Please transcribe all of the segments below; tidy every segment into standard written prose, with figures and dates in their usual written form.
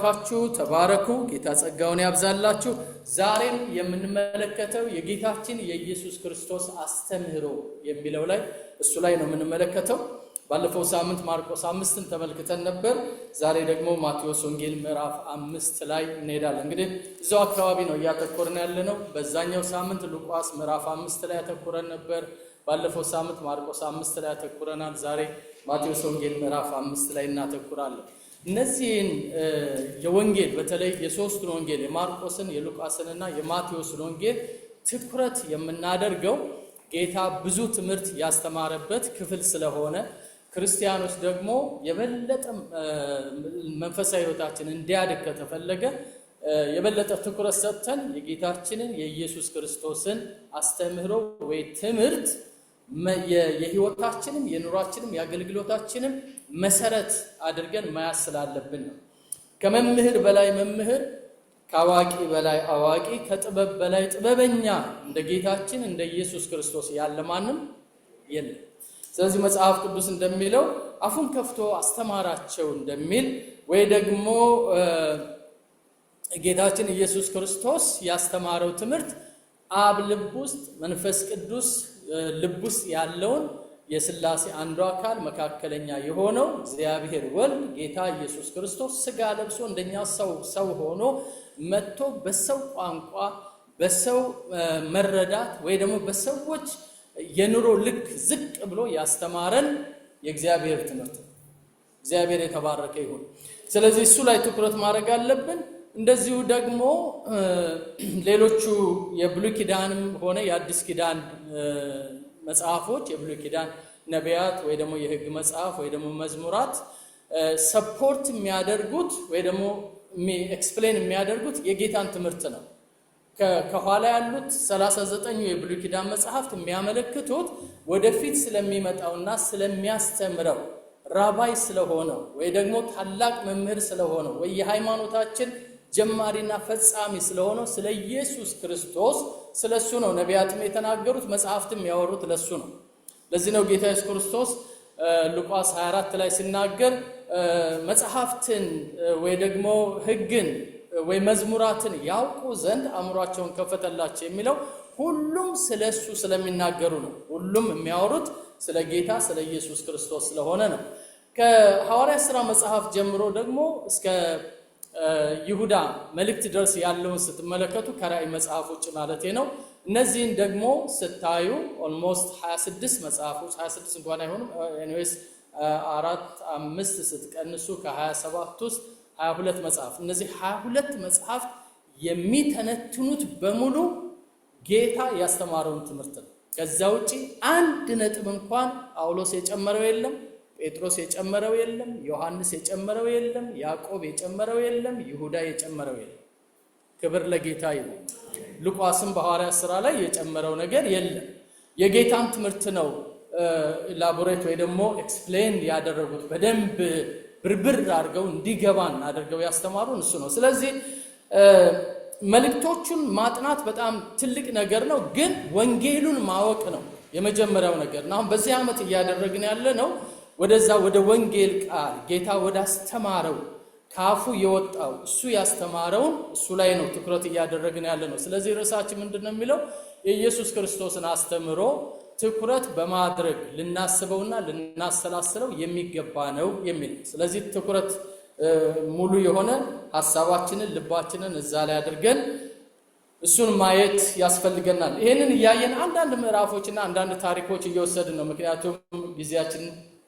ካችሁ ተባረኩ ጌታ ጸጋውን ያብዛላችሁ። ዛሬም የምንመለከተው የጌታችን የኢየሱስ ክርስቶስ አስተምህሮ የሚለው ላይ እሱ ላይ ነው የምንመለከተው። ባለፈው ሳምንት ማርቆስ 5ን ተመልክተን ነበር። ዛሬ ደግሞ ማቴዎስ ወንጌል ምዕራፍ 5 ላይ እንሄዳለን። እንግዲህ እዛው አካባቢ ነው ያተኮረን ያለነው። በዛኛው ሳምንት ሉቃስ ምዕራፍ 5 ላይ ያተኮረን ነበር። ባለፈው ሳምንት ማርቆስ 5 ላይ ያተኮረናል። ዛሬ ማቴዎስ ወንጌል ምዕራፍ 5 ላይ እናተኩራለን። እነዚህን የወንጌል በተለይ የሶስቱን ወንጌል የማርቆስን የሉቃስንና የማቴዎስን ወንጌል ትኩረት የምናደርገው ጌታ ብዙ ትምህርት ያስተማረበት ክፍል ስለሆነ ክርስቲያኖች ደግሞ የበለጠ መንፈሳዊ ሕይወታችን እንዲያድግ ከተፈለገ የበለጠ ትኩረት ሰጥተን የጌታችንን የኢየሱስ ክርስቶስን አስተምህሮ ወይ ትምህርት የህይወታችንም የኑሯችንም የአገልግሎታችንም መሰረት አድርገን ማያስ ስላለብን ነው። ከመምህር በላይ መምህር፣ ከአዋቂ በላይ አዋቂ፣ ከጥበብ በላይ ጥበበኛ እንደ ጌታችን እንደ ኢየሱስ ክርስቶስ ያለ ማንም የለም። ስለዚህ መጽሐፍ ቅዱስ እንደሚለው አፉን ከፍቶ አስተማራቸው እንደሚል ወይ ደግሞ ጌታችን ኢየሱስ ክርስቶስ ያስተማረው ትምህርት አብ ልብ ውስጥ መንፈስ ቅዱስ ልብ ውስጥ ያለውን የሥላሴ አንዱ አካል መካከለኛ የሆነው እግዚአብሔር ወልድ ጌታ ኢየሱስ ክርስቶስ ሥጋ ለብሶ እንደኛ ሰው ሆኖ መጥቶ በሰው ቋንቋ በሰው መረዳት ወይ ደግሞ በሰዎች የኑሮ ልክ ዝቅ ብሎ ያስተማረን የእግዚአብሔር ትምህርት ነው። እግዚአብሔር የተባረከ ይሁን። ስለዚህ እሱ ላይ ትኩረት ማድረግ አለብን። እንደዚሁ ደግሞ ሌሎቹ የብሉይ ኪዳንም ሆነ የአዲስ ኪዳን መጽሐፎች የብሉይ ኪዳን ነቢያት ወይ ደግሞ የሕግ መጽሐፍ ወይ ደግሞ መዝሙራት ሰፖርት የሚያደርጉት ወይ ደግሞ ኤክስፕሌን የሚያደርጉት የጌታን ትምህርት ነው። ከኋላ ያሉት 39 የብሉይ ኪዳን መጽሐፍት የሚያመለክቱት ወደፊት ስለሚመጣውና ስለሚያስተምረው ራባይ ስለሆነው ወይ ደግሞ ታላቅ መምህር ስለሆነው ወይ የሃይማኖታችን ጀማሪና ፈጻሚ ስለሆነው ስለ ኢየሱስ ክርስቶስ ስለሱ ነው ነቢያትም የተናገሩት መጽሐፍትም ያወሩት ለሱ ነው። ለዚህ ነው ጌታ ኢየሱስ ክርስቶስ ሉቃስ 24 ላይ ሲናገር መጽሐፍትን ወይ ደግሞ ሕግን ወይ መዝሙራትን ያውቁ ዘንድ አእምሯቸውን ከፈተላቸው የሚለው ሁሉም ስለሱ ስለሚናገሩ ነው። ሁሉም የሚያወሩት ስለ ጌታ ስለ ኢየሱስ ክርስቶስ ስለሆነ ነው። ከሐዋርያት ሥራ መጽሐፍ ጀምሮ ደግሞ እስከ ይሁዳ መልእክት ድረስ ያለውን ስትመለከቱ ከራእይ መጽሐፍ ውጭ ማለት ነው። እነዚህን ደግሞ ስታዩ ኦልሞስት 26 መጽሐፎች 26 እንኳን አይሆንም ኤኒዌይስ 4-5 ስትቀንሱ ከ27 ውስጥ 22 መጽሐፍ እነዚህ 22 መጽሐፍ የሚተነትኑት በሙሉ ጌታ ያስተማረውን ትምህርት ነው። ከዛ ውጪ አንድ ነጥብ እንኳን ጳውሎስ የጨመረው የለም፣ ጴጥሮስ የጨመረው የለም፣ ዮሐንስ የጨመረው የለም፣ ያዕቆብ የጨመረው የለም፣ ይሁዳ የጨመረው የለም። ክብር ለጌታ ይሁን። ሉቃስም በሐዋርያት ሥራ ላይ የጨመረው ነገር የለም። የጌታን ትምህርት ነው ኢላቦሬት ወይ ደግሞ ኤክስፕሌን ያደረጉት በደንብ ብርብር አድርገው እንዲገባን አድርገው ያስተማሩን እሱ ነው። ስለዚህ መልእክቶቹን ማጥናት በጣም ትልቅ ነገር ነው፣ ግን ወንጌሉን ማወቅ ነው የመጀመሪያው ነገር ነው። አሁን በዚህ ዓመት እያደረግን ያለ ነው ወደዛ ወደ ወንጌል ቃል ጌታ ወደ አስተማረው ካፉ የወጣው እሱ ያስተማረውን እሱ ላይ ነው ትኩረት እያደረግን ያለ ነው። ስለዚህ ርዕሳችን ምንድነው የሚለው የኢየሱስ ክርስቶስን አስተምህሮ ትኩረት በማድረግ ልናስበውና ልናሰላስለው የሚገባ ነው የሚል። ስለዚህ ትኩረት ሙሉ የሆነ ሐሳባችንን ልባችንን እዛ ላይ አድርገን እሱን ማየት ያስፈልገናል። ይሄንን እያየን አንዳንድ ምዕራፎችና አንዳንድ ታሪኮች እየወሰድን ነው፣ ምክንያቱም ጊዜያችን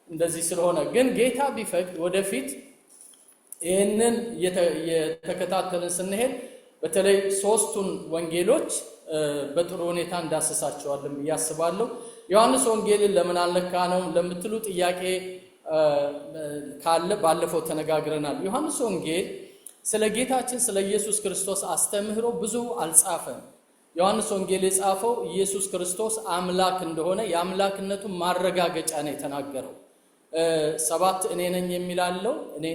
እንደዚህ ስለሆነ። ግን ጌታ ቢፈቅድ ወደፊት ይህንን የተከታተልን ስንሄድ በተለይ ሶስቱን ወንጌሎች በጥሩ ሁኔታ እንዳስሳቸዋለን ብዬ አስባለሁ። ዮሐንስ ወንጌልን ለምን አልነካ ነው ለምትሉ ጥያቄ ካለ ባለፈው ተነጋግረናል። ዮሐንስ ወንጌል ስለ ጌታችን ስለ ኢየሱስ ክርስቶስ አስተምህሮ ብዙ አልጻፈም። ዮሐንስ ወንጌል የጻፈው ኢየሱስ ክርስቶስ አምላክ እንደሆነ የአምላክነቱ ማረጋገጫ ነው የተናገረው። 7 እኔ ነኝ የሚላለው እኔ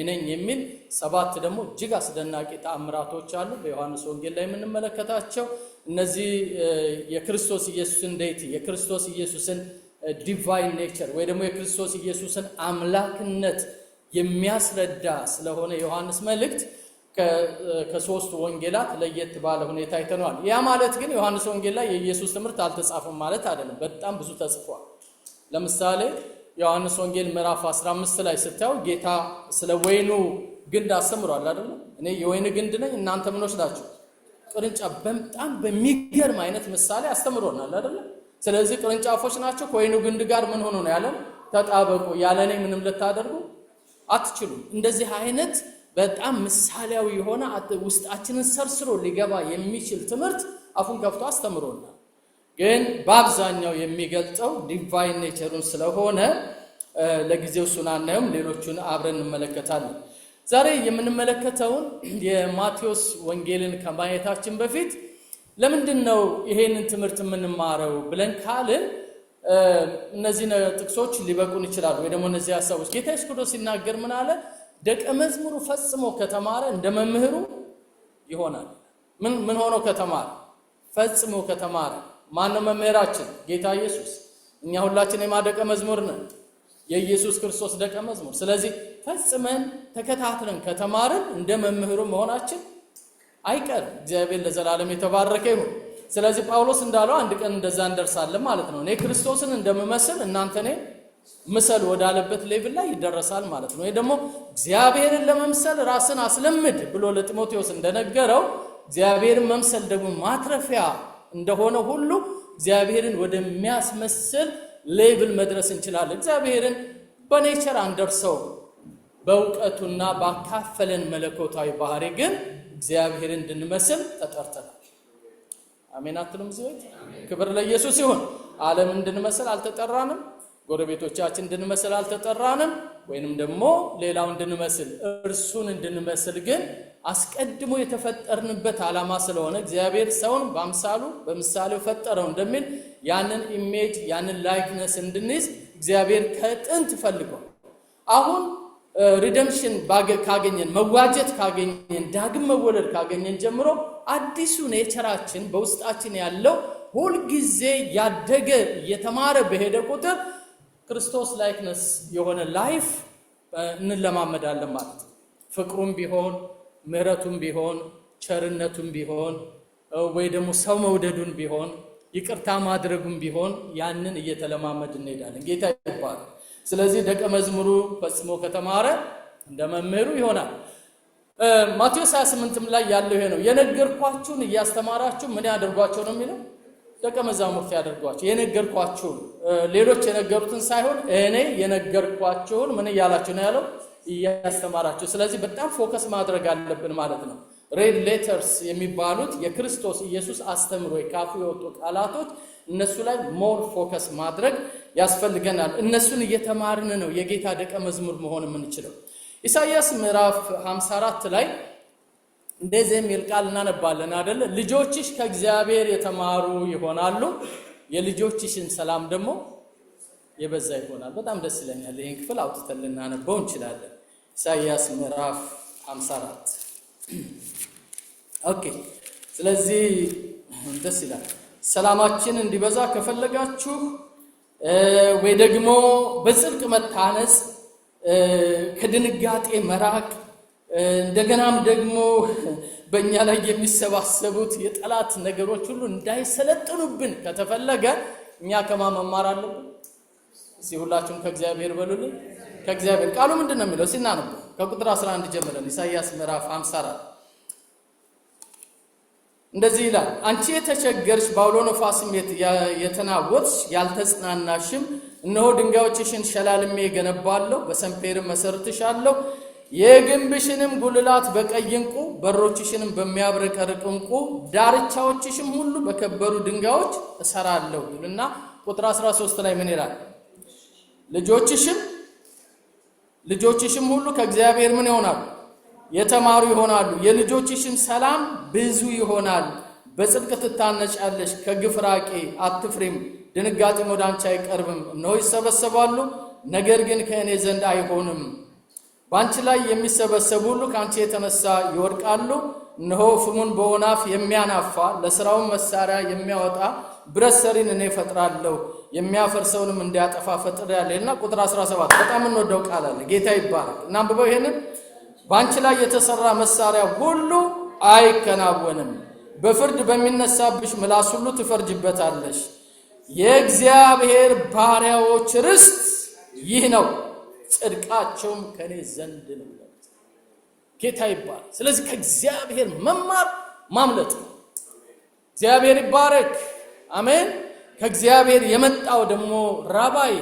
ነኝ የሚል 7 ደግሞ እጅግ አስደናቂ ተአምራቶች አሉ በዮሐንስ ወንጌል ላይ የምንመለከታቸው። እነዚህ የክርስቶስ ኢየሱስን ዴይቲ የክርስቶስ ኢየሱስን ዲቫይን ኔቸር ወይ ደግሞ የክርስቶስ ኢየሱስን አምላክነት የሚያስረዳ ስለሆነ ዮሐንስ መልእክት ከሶስቱ ወንጌላት ለየት ባለ ሁኔታ አይተነዋል። ያ ማለት ግን ዮሐንስ ወንጌል ላይ የኢየሱስ ትምህርት አልተጻፈም ማለት አይደለም። በጣም ብዙ ተጽፏል። ለምሳሌ ዮሐንስ ወንጌል ምዕራፍ 15 ላይ ስታዩ ጌታ ስለ ወይኑ ግንድ አስተምሯል አይደል? እኔ የወይን ግንድ ነኝ እናንተ ምኖች ናችሁ ቅርንጫፍ። በጣም በሚገርም አይነት ምሳሌ አስተምሮናል አይደል? ስለዚህ ቅርንጫፎች ናቸው ከወይኑ ግንድ ጋር ምን ሆኖ ነው ያለን? ተጣበቁ፣ ያለኔ ምንም ልታደርጉ አትችሉም። እንደዚህ አይነት በጣም ምሳሌያዊ የሆነ ውስጣችንን ሰርስሮ ሊገባ የሚችል ትምህርት አፉን ከፍቶ አስተምሮናል። ግን በአብዛኛው የሚገልጸው ዲቫይን ኔቸሩን ስለሆነ ለጊዜው እሱን አናየውም፣ ሌሎቹን አብረን እንመለከታለን። ዛሬ የምንመለከተውን የማቴዎስ ወንጌልን ከማየታችን በፊት ለምንድን ነው ይሄንን ትምህርት የምንማረው ብለን ካልን እነዚህ ጥቅሶች ሊበቁን ይችላሉ። ወይ ደግሞ እነዚህ ሐሳቦች ጌታ ኢየሱስ ክርስቶስ ሲናገር ምን አለ? ደቀ መዝሙሩ ፈጽሞ ከተማረ እንደ መምህሩ ይሆናል። ምን ሆኖ ከተማረ? ፈጽሞ ከተማረ። ማነው መምህራችን? ጌታ ኢየሱስ። እኛ ሁላችን የማደቀ መዝሙር ነን፣ የኢየሱስ ክርስቶስ ደቀ መዝሙር። ስለዚህ ፈጽመን ተከታትለን ከተማርን እንደ መምህሩ መሆናችን አይቀርም። እግዚአብሔር ለዘላለም የተባረከ ይሁን። ስለዚህ ጳውሎስ እንዳለው አንድ ቀን እንደዛ እንደርሳለን ማለት ነው። እኔ ክርስቶስን እንደምመስል እናንተ እኔ ምሰል ወዳለበት ሌቭል ላይ ይደረሳል ማለት ነው። ወይ ደግሞ እግዚአብሔርን ለመምሰል ራስን አስለምድ ብሎ ለጢሞቴዎስ እንደነገረው እግዚአብሔርን መምሰል ደግሞ ማትረፊያ እንደሆነ ሁሉ እግዚአብሔርን ወደሚያስመስል ሌቭል መድረስ እንችላለን። እግዚአብሔርን በኔቸር አንደርሰው፣ በእውቀቱና ባካፈለን መለኮታዊ ባህሪ ግን እግዚአብሔርን እንድንመስል ተጠርተናል። አሜን አትሉም? እዚህ ክብር ለኢየሱስ ይሁን። ዓለም እንድንመስል አልተጠራንም። ጎረቤቶቻችን እንድንመስል አልተጠራንም። ወይንም ደግሞ ሌላው እንድንመስል እርሱን እንድንመስል ግን አስቀድሞ የተፈጠርንበት ዓላማ ስለሆነ እግዚአብሔር ሰውን በምሳሌው ፈጠረው እንደሚል ያንን ኢሜጅ ያንን ላይክነስ እንድንይዝ እግዚአብሔር ከጥንት ፈልጓል። አሁን ሪደምፕሽን ካገኘን፣ መዋጀት ካገኘን፣ ዳግም መወለድ ካገኘን ጀምሮ አዲሱ ኔቸራችን በውስጣችን ያለው ሁልጊዜ ያደገ እየተማረ በሄደ ቁጥር ክርስቶስ ላይክነስ የሆነ ላይፍ እንለማመዳለን ማለት ነው። ፍቅሩም ቢሆን ምህረቱም ቢሆን ቸርነቱም ቢሆን ወይ ደግሞ ሰው መውደዱን ቢሆን ይቅርታ ማድረጉም ቢሆን ያንን እየተለማመድ እንሄዳለን። ጌታ ይባረክ። ስለዚህ ደቀ መዝሙሩ ፈጽሞ ከተማረ እንደ መምህሩ ይሆናል። ማቴዎስ 28 ላይ ያለው ይሄ ነው። የነገርኳችሁን እያስተማራችሁ ምን ያደርጓቸው ነው የሚለው? ደቀ መዛሙርት ያደርጓቸው። የነገርኳችሁን ሌሎች የነገሩትን ሳይሆን እኔ የነገርኳችሁን ምን እያላችሁ ነው ያለው? እያስተማራችሁ። ስለዚህ በጣም ፎከስ ማድረግ አለብን ማለት ነው። ሬድ ሌተርስ የሚባሉት የክርስቶስ ኢየሱስ አስተምሮ ካፉ የወጡ ቃላቶች፣ እነሱ ላይ ሞር ፎከስ ማድረግ ያስፈልገናል። እነሱን እየተማርን ነው የጌታ ደቀ መዝሙር መሆን የምንችለው። ኢሳይያስ ምዕራፍ 54 ላይ እንደዚህ የሚል ቃል እናነባለን አይደል? ልጆችሽ ከእግዚአብሔር የተማሩ ይሆናሉ፣ የልጆችሽን ሰላም ደግሞ የበዛ ይሆናል። በጣም ደስ ይለኛል። ይህን ክፍል አውጥተን ልናነበው እንችላለን። ኢሳይያስ ምዕራፍ 54 ኦኬ። ስለዚህ ደስ ይላል። ሰላማችን እንዲበዛ ከፈለጋችሁ ወይ ደግሞ በጽድቅ መታነጽ፣ ከድንጋጤ መራቅ፣ እንደገናም ደግሞ በእኛ ላይ የሚሰባሰቡት የጠላት ነገሮች ሁሉ እንዳይሰለጥኑብን ከተፈለገ እኛ ከማን መማር አለብን? እስኪ ሁላችሁም ከእግዚአብሔር በሉልኝ። ከእግዚአብሔር ቃሉ ምንድን ነው የሚለው? ሲናነበው ከቁጥር 11 ጀምረን ኢሳይያስ ምዕራፍ 54 እንደዚህ ይላል። አንቺ የተቸገርሽ በአውሎ ነፋስም የተናወጥሽ ያልተጽናናሽም፣ እነሆ ድንጋዮችሽን ሸላልሜ ገነባለሁ፣ በሰንፔርም መሰርትሻለሁ፣ የግንብሽንም ጉልላት በቀይ ዕንቁ፣ በሮችሽንም በሚያብረቀርቅ ዕንቁ፣ ዳርቻዎችሽም ሁሉ በከበሩ ድንጋዮች እሰራለሁ ይልና ቁጥር 13 ላይ ምን ይላል? ልጆችሽም ሁሉ ከእግዚአብሔር ምን ይሆናሉ? የተማሩ ይሆናሉ። የልጆችሽም ሰላም ብዙ ይሆናል። በጽድቅ ትታነጫለሽ፣ ከግፍ ራቂ፣ አትፍሪም። ድንጋጤም ወደ አንቺ አይቀርብም። እነሆ ይሰበሰባሉ፣ ነገር ግን ከእኔ ዘንድ አይሆንም። በአንቺ ላይ የሚሰበሰቡ ሁሉ ከአንቺ የተነሳ ይወድቃሉ። እነሆ ፍሙን በወናፍ የሚያናፋ ለሥራው መሳሪያ የሚያወጣ ብረት ሰሪን እኔ እፈጥራለሁ የሚያፈርሰውንም እንዲያጠፋ ፈጥሬአለሁና ቁጥር 17 በጣም እንወደው ቃል አለ። ጌታ ይባረክ። እና አንብበው ይሄንን ባንቺ ላይ የተሰራ መሳሪያ ሁሉ አይከናወንም፣ በፍርድ በሚነሳብሽ ምላስ ሁሉ ትፈርጅበታለሽ። የእግዚአብሔር ባሪያዎች ርስት ይህ ነው፣ ጽድቃቸውም ከኔ ዘንድ ነው። ጌታ ይባረክ። ስለዚህ ከእግዚአብሔር መማር ማምለጥ ነው። እግዚአብሔር ይባረክ። አሜን። ከእግዚአብሔር የመጣው ደግሞ ራባይ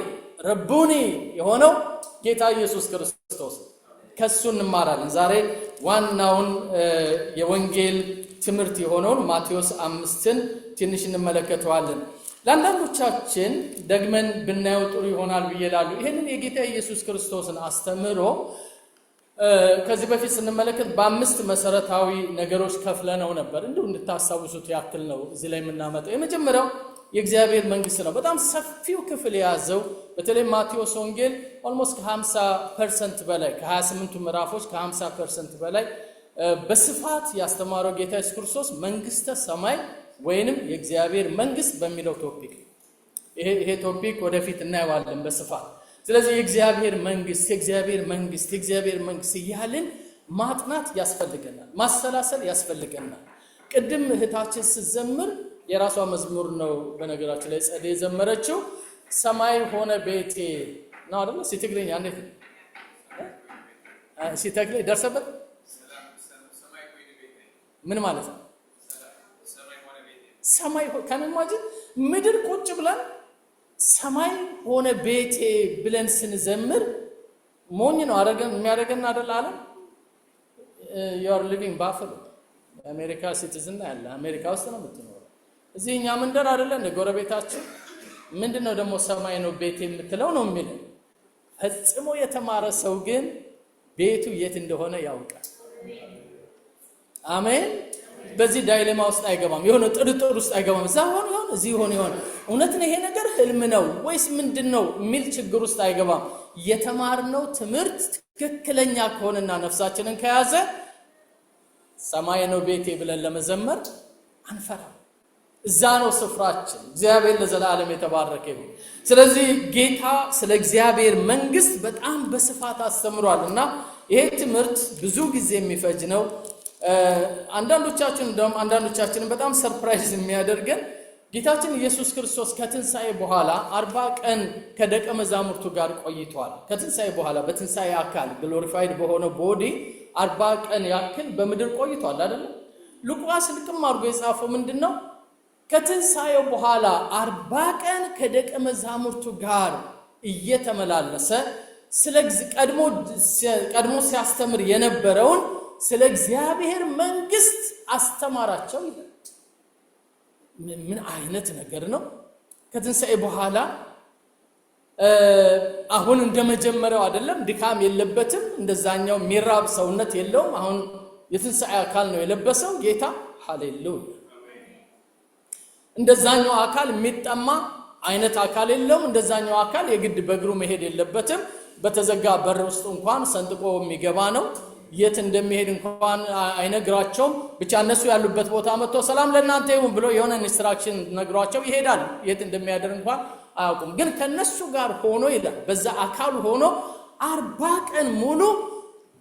ረቡኒ የሆነው ጌታ ኢየሱስ ክርስቶስ ከሱ እንማራለን። ዛሬ ዋናውን የወንጌል ትምህርት የሆነውን ማቴዎስ 5ን ትንሽ እንመለከተዋለን። ለአንዳንዶቻችን ደግመን ብናየው ጥሩ ይሆናል ብዬ እላለሁ። ይሄንን የጌታ ኢየሱስ ክርስቶስን አስተምህሮ ከዚህ በፊት ስንመለከት በአምስት መሰረታዊ ነገሮች ከፍለነው ነበር። እንዲሁ እንድታስታውሱት ያክል ነው እዚህ ላይ የምናመጣው። የመጀመሪያው የእግዚአብሔር መንግስት ነው። በጣም ሰፊው ክፍል የያዘው በተለይ ማቴዎስ ወንጌል ኦልሞስት ከ50% በላይ ከ28ቱ ምዕራፎች ከ50% በላይ በስፋት ያስተማረው ጌታ ኢየሱስ ክርስቶስ መንግስተ ሰማይ ወይንም የእግዚአብሔር መንግስት በሚለው ቶፒክ ይሄ ቶፒክ ወደፊት እናየዋለን በስፋት። ስለዚህ የእግዚአብሔር መንግስት እያልን ማጥናት ያስፈልገናል፣ ማሰላሰል ያስፈልገናል። ቅድም እህታችን ስትዘምር የራሷ መዝሙር ነው በነገራችን ላይ ጸዴ የዘመረችው ሰማይ ሆነ ቤቴ ነው አይደል? ሲትግርኛ እንዴት ሲተክለ ደርሰበት ምን ማለት ነው? ሰማይ ከመማጅን ምድር ቁጭ ብለን ሰማይ ሆነ ቤቴ ብለን ስንዘምር ሞኝ ነው የሚያደርገን አይደል? አለ you are living Buffalo አሜሪካ ሲቲዝን ያለ አሜሪካ ውስጥ ነው የምትኖረው። እዚህ እኛ መንደር አይደለ እንደ ጎረቤታችን ምንድነው ደግሞ ሰማይ ነው ቤቴ የምትለው ነው የሚለው። ፈጽሞ የተማረ ሰው ግን ቤቱ የት እንደሆነ ያውቃል። አሜን። በዚህ ዳይሌማ ውስጥ አይገባም፣ የሆነ ጥርጥር ውስጥ አይገባም። እዛ ሆነ ይሆን እዚህ ሆነ ይሆን እውነት ነው ይሄ ነገር ህልም ነው ወይስ ምንድነው የሚል ችግር ውስጥ አይገባም። የተማርነው ትምህርት ትክክለኛ ከሆነና ነፍሳችንን ከያዘ ሰማይ ነው ቤቴ ብለን ለመዘመር አንፈራም። እዛ ነው ስፍራችን። እግዚአብሔር ለዘላለም የተባረከ ይሁን። ስለዚህ ጌታ ስለ እግዚአብሔር መንግስት በጣም በስፋት አስተምሯልና ይሄ ትምህርት ብዙ ጊዜ የሚፈጅ ነው። አንዳንዶቻችንን በጣም ሰርፕራይዝ የሚያደርገን ጌታችን ኢየሱስ ክርስቶስ ከትንሳኤ በኋላ 40 ቀን ከደቀ መዛሙርቱ ጋር ቆይቷል። ከትንሳኤ በኋላ በትንሳኤ አካል ግሎሪፋይድ በሆነ ቦዲ 40 ቀን ያክል በምድር ቆይቷል አይደል? ሉቃስ ልቅም አድርጎ የጻፈው ምንድነው? ከትንሳኤው በኋላ 40 ቀን ከደቀ መዛሙርቱ ጋር እየተመላለሰ ቀድሞ ሲያስተምር የነበረውን ስለ እግዚአብሔር መንግስት አስተማራቸው ይላል። ምን አይነት ነገር ነው? ከትንሳኤ በኋላ አሁን እንደመጀመሪያው አይደለም፣ ድካም የለበትም፣ እንደዛኛው ሚራብ ሰውነት የለውም። አሁን የትንሳኤ አካል ነው የለበሰው ጌታ። ሃሌሉያ። እንደዛኛው አካል የሚጠማ አይነት አካል የለውም። እንደዛኛው አካል የግድ በእግሩ መሄድ የለበትም። በተዘጋ በር ውስጥ እንኳን ሰንጥቆ የሚገባ ነው። የት እንደሚሄድ እንኳን አይነግራቸውም። ብቻ እነሱ ያሉበት ቦታ መጥቶ ሰላም ለእናንተ ይሁን ብሎ የሆነ ኢንስትራክሽን ነግሯቸው ይሄዳል። የት እንደሚያደር እንኳን አያውቁም። ግን ከነሱ ጋር ሆኖ ይላል በዛ አካል ሆኖ 40 ቀን ሙሉ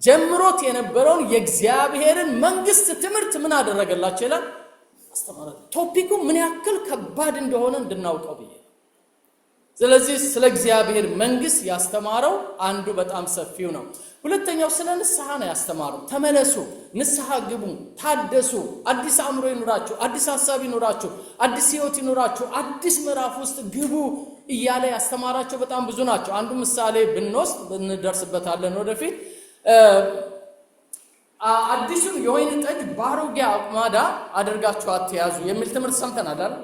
ጀምሮት የነበረውን የእግዚአብሔርን መንግስት ትምህርት ምን አደረገላቸው ይላል? አስተማረ። ቶፒኩ ምን ያክል ከባድ እንደሆነ እንድናውቀው ብዬ። ስለዚህ ስለ እግዚአብሔር መንግስት ያስተማረው አንዱ በጣም ሰፊው ነው። ሁለተኛው ስለ ንስሐ ነው ያስተማረው። ተመለሱ፣ ንስሐ ግቡ፣ ታደሱ፣ አዲስ አእምሮ ይኑራችሁ፣ አዲስ ሐሳብ ይኑራችሁ፣ አዲስ ህይወት ይኑራችሁ፣ አዲስ ምዕራፍ ውስጥ ግቡ እያለ ያስተማራቸው በጣም ብዙ ናቸው። አንዱ ምሳሌ ብንወስድ እንደርስበታለን ወደፊት። አዲሱን የወይን ጠጅ ባሮጌ አቁማዳ አድርጋችሁ አትያዙ የሚል ትምህርት ሰምተናል አይደል?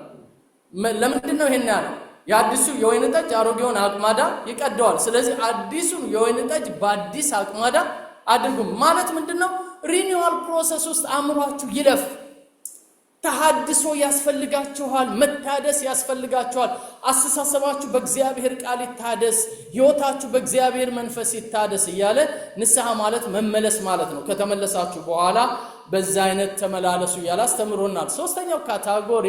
ለምንድን ነው ይሄን ያለው? የአዲሱ የወይን ጠጅ አሮጌውን አቁማዳ ይቀደዋል። ስለዚህ አዲሱን የወይን ጠጅ በአዲስ አቁማዳ አድርጉ ማለት ምንድነው? ሪኒዋል ፕሮሰስ ውስጥ አእምሯችሁ ይለፍ። ተሐድሶ ያስፈልጋችኋል፣ መታደስ ያስፈልጋችኋል። አስተሳሰባችሁ በእግዚአብሔር ቃል ይታደስ፣ ህይወታችሁ በእግዚአብሔር መንፈስ ይታደስ እያለ ንስሐ ማለት መመለስ ማለት ነው። ከተመለሳችሁ በኋላ በዛ አይነት ተመላለሱ ያላስተምሮናል። ሶስተኛው ካታጎሪ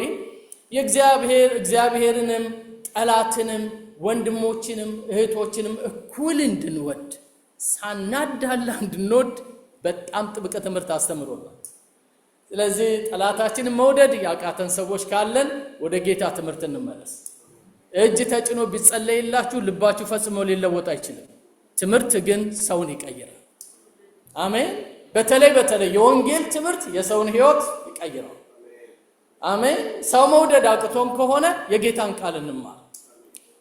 እግዚአብሔርንም ጠላትንም ወንድሞችንም እህቶችንም እኩል እንድንወድ ሳናዳላ እንድንወድ በጣም ጥብቅ ትምህርት አስተምሮናል። ስለዚህ ጠላታችንን መውደድ ያቃተን ሰዎች ካለን ወደ ጌታ ትምህርት እንመለስ። እጅ ተጭኖ ቢጸለይላችሁ ልባችሁ ፈጽሞ ሊለወጥ አይችልም። ትምህርት ግን ሰውን ይቀይራል። አሜን። በተለይ የወንጌል ትምህርት የሰውን ሕይወት ይቀይራል። አሜን። ሰው መውደድ አቅቶም ከሆነ የጌታን ቃል እንማር።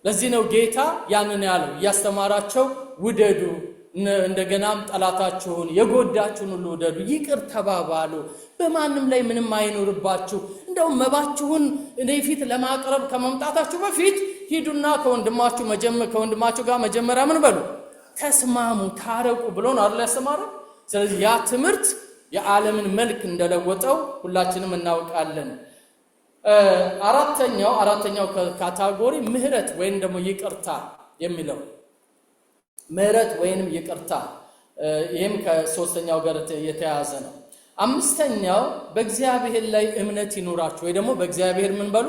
ለዚህ ነው ጌታ ያንን ያለው እያስተማራቸው ውደዱ፣ እንደገናም ጠላታችሁን የጎዳችሁን ሁሉ ውደዱ፣ ይቅር ተባባሉ፣ በማንም ላይ ምንም አይኖርባችሁ። እንደውም መባችሁን እኔ ፊት ለማቅረብ ከመምጣታችሁ በፊት ሂዱና ከወንድማችሁ ጋር መጀመሪያ ምን በሉ ተስማሙ፣ ታረቁ ብሎ ነው አይደል ያስተማረው። ስለዚህ ያ ትምህርት የዓለምን መልክ እንደለወጠው ሁላችንም እናውቃለን። አራተኛው ካታጎሪ ምህረት ወይም ደግሞ ይቅርታ የሚለው ምህረት ወይንም ይቅርታ፣ ይሄም ከሶስተኛው ጋር የተያያዘ ነው። አምስተኛው በእግዚአብሔር ላይ እምነት ይኖራችሁ ወይ ደግሞ በእግዚአብሔር ምን በሉ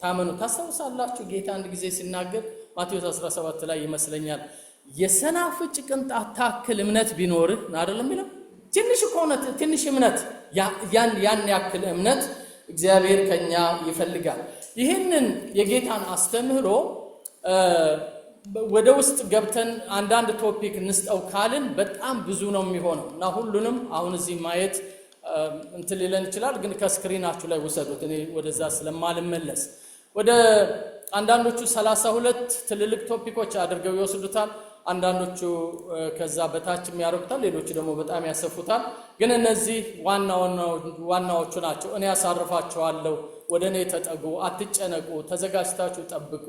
ታመኑ። ታስታውሳላችሁ ጌታ አንድ ጊዜ ሲናገር ማቴዎስ 17 ላይ ይመስለኛል የሰናፍጭ ቅንጣት ታክል እምነት ቢኖርህ አይደለም የሚለው ትንሽ እምነት ያን ያክል እምነት እግዚአብሔር ከኛ ይፈልጋል። ይህንን የጌታን አስተምህሮ ወደ ውስጥ ገብተን አንዳንድ ቶፒክ እንስጠው ካልን በጣም ብዙ ነው የሚሆነው እና ሁሉንም አሁን እዚህ ማየት እንትን ሊለን ይችላል። ግን ከስክሪናችሁ ላይ ውሰዱት፣ እኔ ወደዛ ስለማልመለስ። ወደ አንዳንዶቹ 32 ትልልቅ ቶፒኮች አድርገው ይወስዱታል። አንዳንዶቹ ከዛ በታች የሚያደርጉታል፣ ሌሎቹ ደግሞ በጣም ያሰፉታል። ግን እነዚህ ዋናዎቹ ናቸው። እኔ ያሳርፋችኋለሁ፣ ወደ እኔ ተጠጉ፣ አትጨነቁ፣ ተዘጋጅታችሁ ጠብቁ፣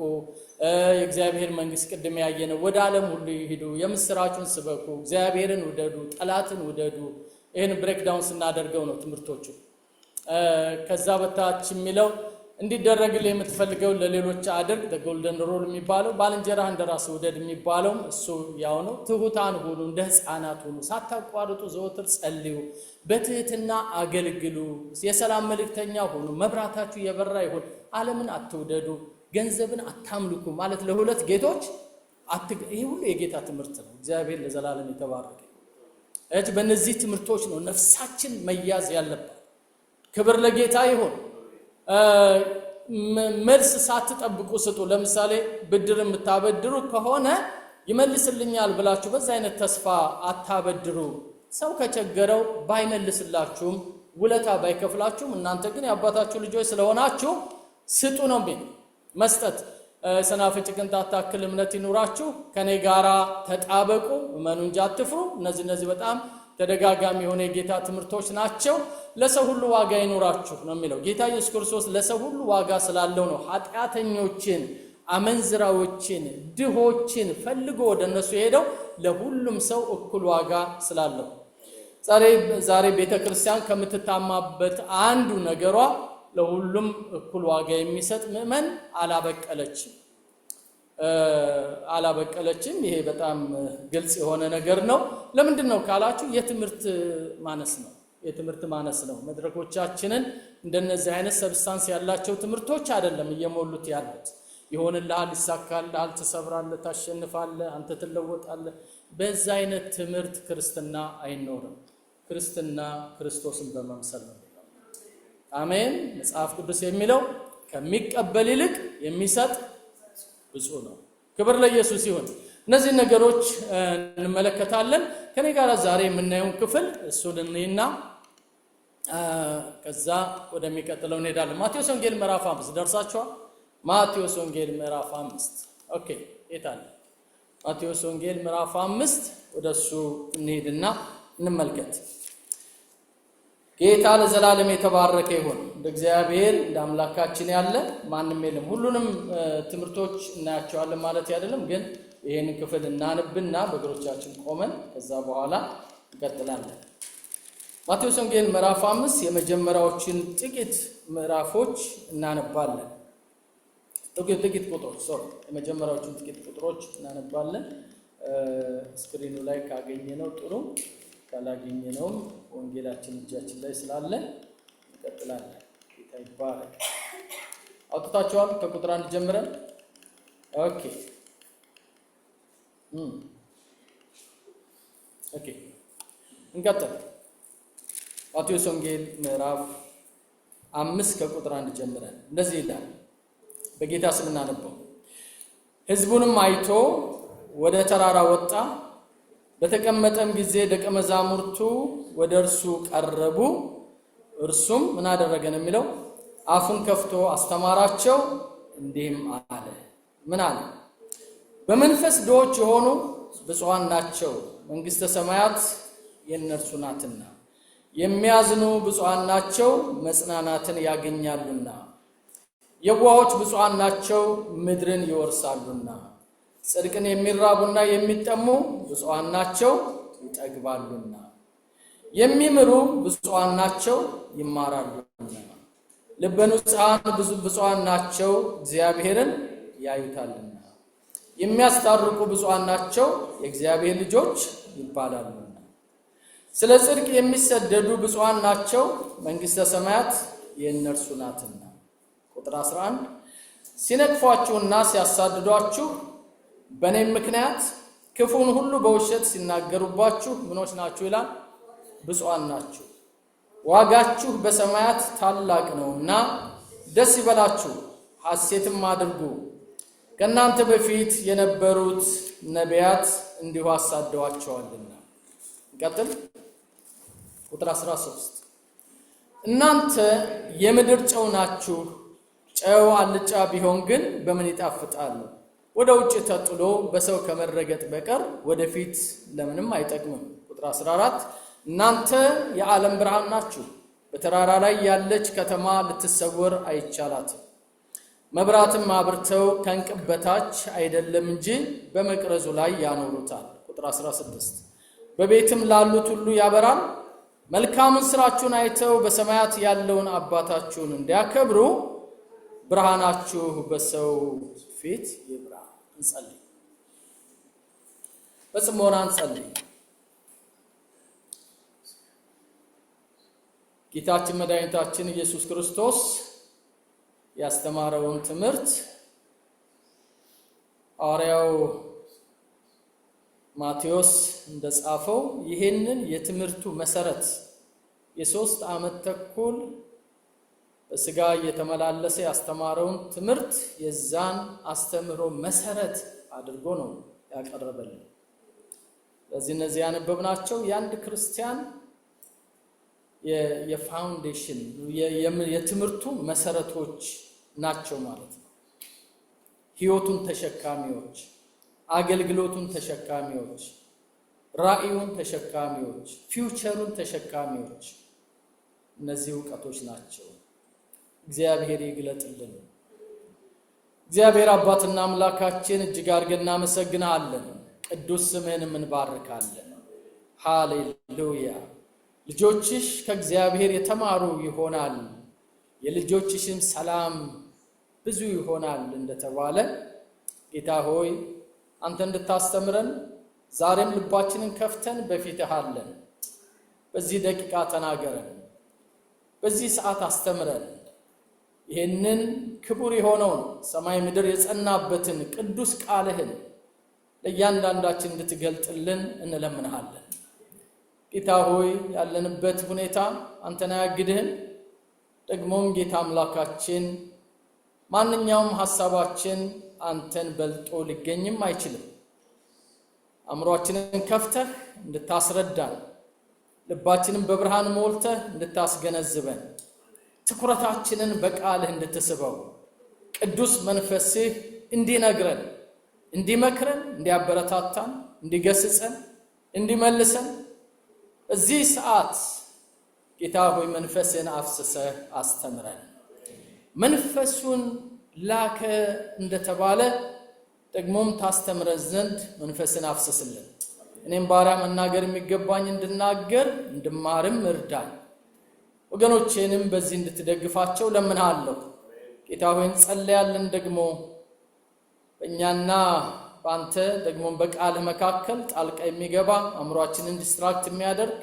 የእግዚአብሔር መንግስት ቅድም ያየነው፣ ወደ ዓለም ሁሉ ይሂዱ፣ የምስራቹን ስበኩ፣ እግዚአብሔርን ውደዱ፣ ጠላትን ውደዱ። ይህን ብሬክዳውን ስናደርገው ነው ትምህርቶቹ። ከዛ በታች የሚለው እንዲደረግልህ የምትፈልገው ለሌሎች አድርግ፣ ጎልደን ሩል የሚባለው ባልንጀራህ እንደራስህ ውደድ የሚባለው እሱ ያው ነው። ትሁታን ሁኑ፣ እንደ ሕፃናት ሁኑ፣ ሳታቋርጡ ዘወትር ጸልዩ፣ በትህትና አገልግሉ፣ የሰላም መልእክተኛ ሁኑ፣ መብራታችሁ የበራ ይሁን፣ ዓለምን አትውደዱ፣ ገንዘብን አታምልኩ ማለት ለሁለት ጌቶች ይሄ ሁሉ የጌታ ትምህርት ነው። እግዚአብሔር ለዘላለም የተባረከ። በእነዚህ ትምህርቶች ነው ነፍሳችን መያዝ ያለባት። ክብር ለጌታ ይሁን። መልስ ሳትጠብቁ ስጡ። ለምሳሌ ብድር የምታበድሩ ከሆነ ይመልስልኛል ብላችሁ በዛ አይነት ተስፋ አታበድሩ። ሰው ከቸገረው ባይመልስላችሁም ውለታ ባይከፍላችሁም እናንተ ግን የአባታችሁ ልጆች ስለሆናችሁ ስጡ ነው መስጠት። ሰናፍጭ ቅንጣት ታክል እምነት ይኑራችሁ፣ ከኔ ጋራ ተጣበቁ፣ እመኑ እንጂ አትፍሩ። እነዚህ በጣም ተደጋጋሚ የሆነ የጌታ ትምህርቶች ናቸው። ለሰው ሁሉ ዋጋ ይኑራችሁ ነው የሚለው ጌታ ኢየሱስ ክርስቶስ። ለሰው ሁሉ ዋጋ ስላለው ነው ኃጢአተኞችን፣ አመንዝራዎችን፣ ድሆችን ፈልጎ ወደ እነሱ ሄደው ለሁሉም ሰው እኩል ዋጋ ስላለው። ዛሬ ቤተክርስቲያን ከምትታማበት አንዱ ነገሯ ለሁሉም እኩል ዋጋ የሚሰጥ ምእመን አላበቀለችም። ይሄ በጣም ግልጽ የሆነ ነገር ነው። ለምንድን ነው ካላችሁ የትምህርት ማነስ ነው። መድረኮቻችንን እንደነዚህ አይነት ሰብስታንስ ያላቸው ትምህርቶች አይደለም እየሞሉት ያሉት። ይሆንልሃል፣ ይሳካልሃል፣ ትሰብራለህ፣ ታሸንፋለህ፣ አንተ ትለወጣለህ። በዛ አይነት ትምህርት ክርስትና አይኖርም። ክርስትና ክርስቶስን በመምሰል ነው። አሜን። መጽሐፍ ቅዱስ የሚለው ከሚቀበል ይልቅ የሚሰጥ ብፁዕ ነው። ክብር ለኢየሱስ ይሁን። እነዚህ ነገሮች እንመለከታለን። ከኔ ጋር ዛሬ የምናየውን ክፍል እሱን እንይና ከዛ ወደሚቀጥለው እንሄዳለን። ማቴዎስ ወንጌል ምዕራፍ 5 ደርሳችኋል? ማቴዎስ ወንጌል ምዕራፍ 5 ኦኬ። የታለ ማቴዎስ ወንጌል ምዕራፍ 5? ወደሱ እንሄድና እንመልከት። ጌታ ለዘላለም የተባረከ ይሁን። እንደ እግዚአብሔር እንደ አምላካችን ያለ ማንም የለም። ሁሉንም ትምህርቶች እናያቸዋለን ማለት አይደለም፣ ግን ይሄን ክፍል እናንብና በእግሮቻችን ቆመን ከዛ በኋላ እንቀጥላለን። ማቴዎስ ወንጌል ምዕራፍ 5 የመጀመሪያዎችን ጥቂት ምዕራፎች እናነባለን። ጥቂት ቁጥሮች የመጀመሪያዎችን ጥቂት ቁጥሮች እናነባለን። ስክሪኑ ላይ ካገኘ ነው ጥሩ። ካላገኘነውም ወንጌላችን እጃችን ላይ ስላለ እንቀጥላለን። ጌታ ይባረክ። አውጥታችኋል? ከቁጥር 1 ጀምረን ኦኬ እንቀጥል። ማቴዎስ ወንጌል ምዕራፍ 5 ከቁጥር 1 ጀምረን እንደዚህ ይላል። በጌታ ስም እናነበው። ሕዝቡንም አይቶ ወደ ተራራ ወጣ። በተቀመጠም ጊዜ ደቀ መዛሙርቱ ወደ እርሱ ቀረቡ። እርሱም ምን አደረገ ነው የሚለው? አፉን ከፍቶ አስተማራቸው፣ እንዲህም አለ። ምን አለ? በመንፈስ ድሆች የሆኑ ብፁዓን ናቸው፣ መንግሥተ ሰማያት የእነርሱ ናትና። የሚያዝኑ ብፁዓን ናቸው፣ መጽናናትን ያገኛሉና። የዋሆች ብፁዓን ናቸው፣ ምድርን ይወርሳሉና። ጽድቅን የሚራቡና የሚጠሙ ብፁዓን ናቸው፣ ይጠግባሉና። የሚምሩ ብፁዓን ናቸው፣ ይማራሉና። ልበ ንጹሐን ብፁዓን ናቸው፣ እግዚአብሔርን ያዩታልና። የሚያስታርቁ ብፁዓን ናቸው፣ የእግዚአብሔር ልጆች ይባላሉና። ስለ ጽድቅ የሚሰደዱ ብፁዓን ናቸው፣ መንግሥተ ሰማያት የእነርሱ ናትና። ቁጥር 11 ሲነቅፏችሁና ሲያሳድዷችሁ በእኔም ምክንያት ክፉን ሁሉ በውሸት ሲናገሩባችሁ ምኖች ናችሁ ይላል? ብፁዓን ናችሁ፣ ዋጋችሁ በሰማያት ታላቅ ነውና። ደስ ይበላችሁ፣ ሐሴትም አድርጉ፣ ከእናንተ በፊት የነበሩት ነቢያት እንዲሁ አሳደዋቸዋልና። እንቀጥል። ቁጥር 13 እናንተ የምድር ጨው ናችሁ። ጨው አልጫ ቢሆን ግን በምን ይጣፍጣል? ወደ ውጭ ተጥሎ በሰው ከመረገጥ በቀር ወደፊት ለምንም አይጠቅምም። ቁጥር 14 እናንተ የዓለም ብርሃን ናችሁ። በተራራ ላይ ያለች ከተማ ልትሰወር አይቻላትም። መብራትም አብርተው ከእንቅብ በታች አይደለም እንጂ በመቅረዙ ላይ ያኖሩታል። ቁጥር 16 በቤትም ላሉት ሁሉ ያበራል። መልካምን ስራችሁን አይተው በሰማያት ያለውን አባታችሁን እንዲያከብሩ ብርሃናችሁ በሰው ፊት ይብራ። እንጸልይ። በጽሞና እንጸልይ። ጌታችን መድኃኒታችን ኢየሱስ ክርስቶስ ያስተማረውን ትምህርት ሐዋርያው ማቴዎስ እንደጻፈው ይህንን የትምህርቱ መሰረት የ3 ዓመት ተኩል በስጋ እየተመላለሰ ያስተማረውን ትምህርት የዛን አስተምህሮ መሰረት አድርጎ ነው ያቀረበልን። ለዚህ እነዚህ ያነበብናቸው የአንድ ክርስቲያን የፋውንዴሽን የትምህርቱ መሰረቶች ናቸው ማለት ነው። ሕይወቱን ተሸካሚዎች፣ አገልግሎቱን ተሸካሚዎች፣ ራእዩን ተሸካሚዎች፣ ፊውቸሩን ተሸካሚዎች እነዚህ ዕውቀቶች ናቸው። እግዚአብሔር ይግለጥልን። እግዚአብሔር አባትና አምላካችን እጅግ አድርገን እናመሰግናለን። ቅዱስ ስምህንም እንባርካለን። ሃሌሉያ። ልጆችሽ ከእግዚአብሔር የተማሩ ይሆናል፣ የልጆችሽም ሰላም ብዙ ይሆናል እንደተባለ ጌታ ሆይ አንተ እንድታስተምረን ዛሬም ልባችንን ከፍተን በፊትህ አለን። በዚህ ደቂቃ ተናገረን፣ በዚህ ሰዓት አስተምረን። ይህንን ክቡር የሆነውን ሰማይ ምድር የጸናበትን ቅዱስ ቃልህን ለእያንዳንዳችን እንድትገልጥልን እንለምንሃለን። ጌታ ሆይ ያለንበት ሁኔታ አንተን አያግድህም። ደግሞም ጌታ አምላካችን ማንኛውም ሐሳባችን አንተን በልጦ ሊገኝም አይችልም። አእምሮአችንን ከፍተህ እንድታስረዳን፣ ልባችንን በብርሃን ሞልተህ እንድታስገነዝበን፣ ትኩረታችንን በቃልህ እንድትስበው፣ ቅዱስ መንፈስህ እንዲነግረን፣ እንዲመክረን፣ እንዲያበረታታን፣ እንዲገስጸን፣ እንዲመልሰን በዚህ ሰዓት ጌታ ሆይ መንፈስህን አፍስሰህ አስተምረን። መንፈሱን ላከ እንደተባለ ደግሞም ታስተምረን ዘንድ መንፈስን አፍስስልን። እኔም ባሪያ መናገር የሚገባኝ እንድናገር እንድማርም እርዳኝ። ወገኖቼንም በዚህ እንድትደግፋቸው ለምንሃለሁ። ጌታ ሆይ እንጸልያለን። ደግሞ በእኛና በአንተ ደግሞ በቃል መካከል ጣልቃ የሚገባ አእምሮአችንን ዲስትራክት የሚያደርግ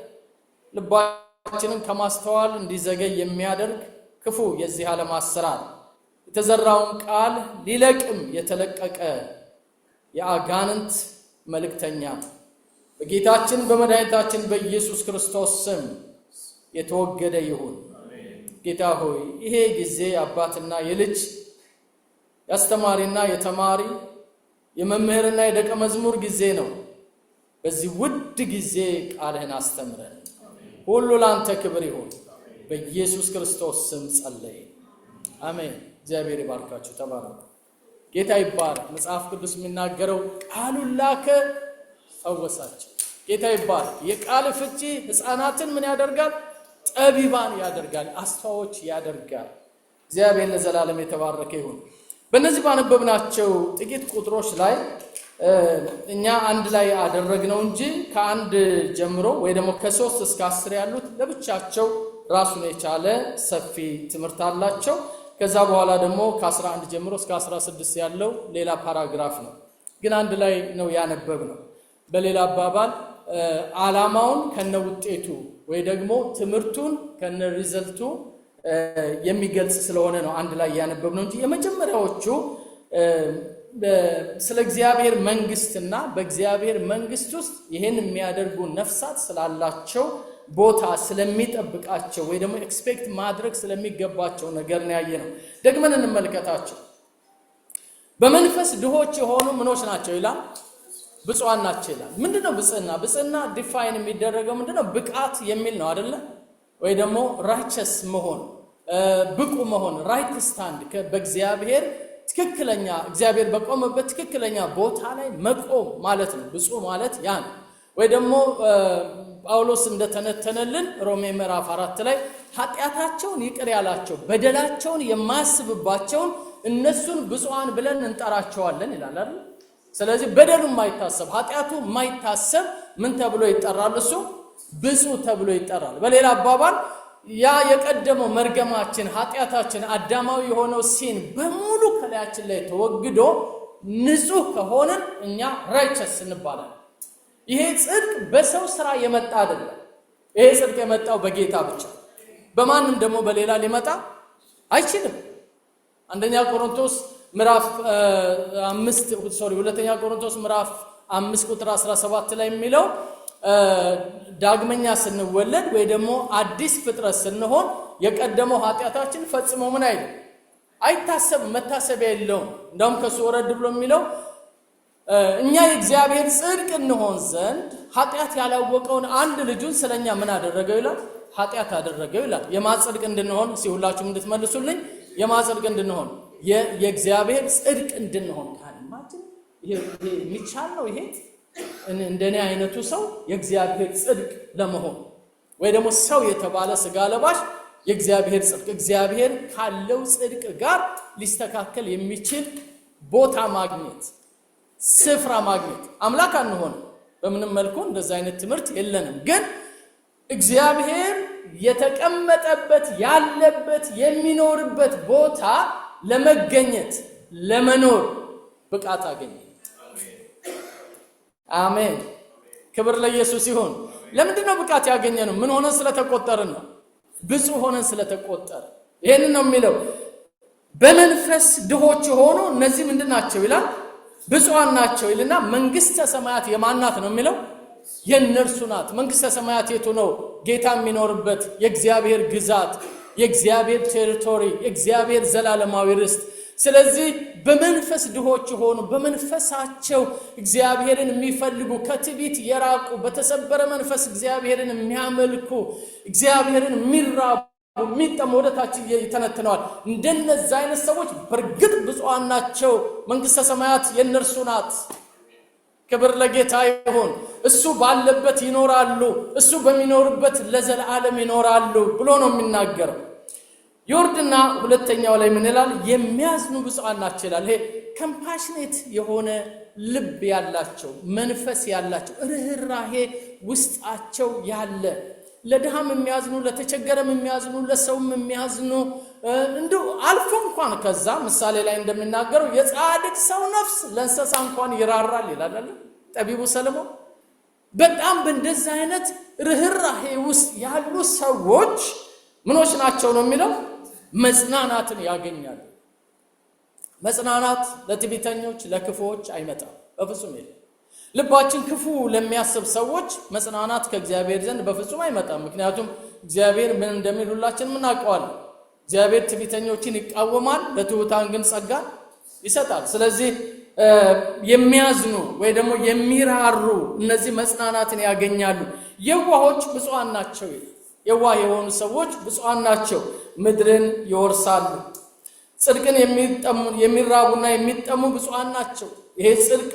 ልባችንን ከማስተዋል እንዲዘገይ የሚያደርግ ክፉ የዚህ ዓለም አሰራር የተዘራውን ቃል ሊለቅም የተለቀቀ የአጋንንት መልእክተኛ በጌታችን በመድኃኒታችን በኢየሱስ ክርስቶስ ስም የተወገደ ይሁን። ጌታ ሆይ ይሄ ጊዜ አባትና የልጅ ያስተማሪና የተማሪ የመምህርና የደቀ መዝሙር ጊዜ ነው። በዚህ ውድ ጊዜ ቃልህን አስተምረን። ሁሉ ላንተ ክብር ይሁን። በኢየሱስ ክርስቶስ ስም ጸለይ፣ አሜን። እግዚአብሔር ይባርካችሁ። ተባረኩ። ጌታ ይባረክ። መጽሐፍ ቅዱስ የሚናገረው ቃሉን ላከ ፈወሳቸው። ጌታ ይባረክ። የቃል ፍቺ ሕፃናትን ምን ያደርጋል? ጠቢባን ያደርጋል፣ አስተዋዮች ያደርጋል። እግዚአብሔር ለዘላለም የተባረከ ይሁን። በእነዚህ ባነበብናቸው ጥቂት ቁጥሮች ላይ እኛ አንድ ላይ አደረግነው እንጂ ከአንድ ጀምሮ ወይ ደግሞ ከ3 እስከ 10 ያሉት ለብቻቸው ራሱን የቻለ ሰፊ ትምህርት አላቸው። ከዛ በኋላ ደግሞ ከ11 ጀምሮ እስከ 16 ያለው ሌላ ፓራግራፍ ነው። ግን አንድ ላይ ነው ያነበብነው። በሌላ አባባል ዓላማውን ከነውጤቱ ወይ ደግሞ ትምህርቱን ከነሪዘልቱ የሚገልጽ ስለሆነ ነው አንድ ላይ ያነበብነው እንጂ የመጀመሪያዎቹ ስለ እግዚአብሔር መንግስትና በእግዚአብሔር መንግስት ውስጥ ይሄን የሚያደርጉ ነፍሳት ስላላቸው ቦታ ስለሚጠብቃቸው ወይ ደግሞ ኤክስፔክት ማድረግ ስለሚገባቸው ነገር ነው ያየነው። ደግመን እንመልከታቸው። በመንፈስ ድሆች የሆኑ ምኖች ናቸው ይላል? ብፁዓን ናቸው ይላል። ምንድነው ብጽዕና? ብጽዕና ዲፋይን የሚደረገው ምንድነው? ብቃት የሚል ነው አይደለ? ወይ ደግሞ ራይቸስ መሆን፣ ብቁ መሆን፣ ራይት ስታንድ በእግዚአብሔር ትክክለኛ እግዚአብሔር በቆመበት ትክክለኛ ቦታ ላይ መቆም ማለት ነው። ብፁዕ ማለት ያ ነው። ወይ ደግሞ ጳውሎስ እንደተነተነልን ሮሜ ምዕራፍ 4 ላይ ኃጢአታቸውን ይቅር ያላቸው በደላቸውን የማያስብባቸውን እነሱን ብፁዓን ብለን እንጠራቸዋለን ይላል አይደል? ስለዚህ በደሉ የማይታሰብ ኃጢአቱ የማይታሰብ ምን ተብሎ ይጠራል? እሱ ብፁዕ ተብሎ ይጠራል። በሌላ አባባል ያ የቀደመው መርገማችን ኃጢአታችን አዳማዊ የሆነው ሲን በሙሉ ከላያችን ላይ ተወግዶ ንጹህ ከሆነን እኛ ራይቸስ እንባላለን። ይሄ ጽድቅ በሰው ስራ የመጣ አይደለም። ይሄ ጽድቅ የመጣው በጌታ ብቻ፣ በማንም ደግሞ በሌላ ሊመጣ አይችልም። ሁለተኛ ቆሮንቶስ ምዕራፍ 5 ቁጥር 17 ላይ የሚለው ዳግመኛ ስንወለድ ወይ ደግሞ አዲስ ፍጥረት ስንሆን የቀደመው ኃጢአታችን ፈጽሞ ምን አይልም፣ አይታሰብም፣ መታሰቢያ የለውም። እንደውም ከሱ ወረድ ብሎ የሚለው እኛ የእግዚአብሔር ጽድቅ እንሆን ዘንድ ኃጢአት ያላወቀውን አንድ ልጁን ስለኛ ምን አደረገው ይላል? ኃጢአት አደረገው ይላል። የማጽድቅ እንድንሆን ሲሁላችሁም እንድትመልሱልኝ፣ የማጽድቅ እንድንሆን የእግዚአብሔር ጽድቅ እንድንሆን ካለማችን ይሄ የሚቻል ነው። ይሄ እንደኔ አይነቱ ሰው የእግዚአብሔር ጽድቅ ለመሆን ወይ ደግሞ ሰው የተባለ ስጋ ለባሽ የእግዚአብሔር ጽድቅ እግዚአብሔር ካለው ጽድቅ ጋር ሊስተካከል የሚችል ቦታ ማግኘት፣ ስፍራ ማግኘት። አምላክ አንሆን በምንም መልኩ እንደዛ አይነት ትምህርት የለንም። ግን እግዚአብሔር የተቀመጠበት ያለበት የሚኖርበት ቦታ ለመገኘት ለመኖር ብቃት አገኘ። አሜን። ክብር ለኢየሱስ ይሁን። ለምንድነው ብቃት ያገኘነው? ምን ሆነን ስለተቆጠርን ነው? ብፁዕ ሆነን ስለተቆጠረ። ይሄንን ነው የሚለው። በመንፈስ ድሆች ሆኖ እነዚህ ምንድናቸው ይላል? ብፁዓን ናቸው ይልና መንግስተ ሰማያት የማናት ነው የሚለው? የነርሱ ናት። መንግስተ ሰማያት የቱ ነው? ጌታ የሚኖርበት የእግዚአብሔር ግዛት፣ የእግዚአብሔር ቴሪቶሪ፣ የእግዚአብሔር ዘላለማዊ ርስት። ስለዚህ በመንፈስ ድሆች ሆኑ፣ በመንፈሳቸው እግዚአብሔርን የሚፈልጉ፣ ከትዕቢት የራቁ፣ በተሰበረ መንፈስ እግዚአብሔርን የሚያመልኩ፣ እግዚአብሔርን የሚራቡ የሚጠሙ ወደታች ይተነትነዋል። እንደነዚህ አይነት ሰዎች በእርግጥ ብፁዓን ናቸው፣ መንግስተ ሰማያት የነርሱ ናት። ክብር ለጌታ ይሁን። እሱ ባለበት ይኖራሉ፣ እሱ በሚኖርበት ለዘላለም ይኖራሉ ብሎ ነው የሚናገረው። ይወርድና ሁለተኛው ላይ ምን ይላል? የሚያዝኑ ብፁዓን ናቸው ይላል። ይሄ ኮምፓሽኔት የሆነ ልብ ያላቸው፣ መንፈስ ያላቸው፣ ርህራሄ ውስጣቸው ያለ ለድሃም የሚያዝኑ ለተቸገረም የሚያዝኑ ለሰውም የሚያዝኑ እንደው አልፎ እንኳን ከዛ ምሳሌ ላይ እንደሚናገረው የጻድቅ ሰው ነፍስ ለእንስሳ እንኳን ይራራል ይላል ጠቢቡ ሰለሞን። በጣም በእንደዚህ አይነት ርህራሄ ውስጥ ያሉ ሰዎች ምኖች ናቸው ነው የሚለው? መጽናናትን ያገኛሉ። መጽናናት ለትዕቢተኞች ለክፉዎች አይመጣም፣ በፍጹም የለም። ልባችን ክፉ ለሚያስብ ሰዎች መጽናናት ከእግዚአብሔር ዘንድ በፍጹም አይመጣም። ምክንያቱም እግዚአብሔር ምን እንደሚል ሁላችንም እናውቀዋለን። እግዚአብሔር ትዕቢተኞችን ይቃወማል፣ ለትሑታን ግን ጸጋን ይሰጣል። ስለዚህ የሚያዝኑ ወይ ደግሞ የሚራሩ እነዚህ መጽናናትን ያገኛሉ። የዋሆች ብፁዓን ናቸው ይላል። የዋህ የሆኑ ሰዎች ብፁዓን ናቸው፣ ምድርን ይወርሳሉ። ጽድቅን የሚራቡና የሚጠሙ ብፁዓን ናቸው። ይሄ ጽድቅ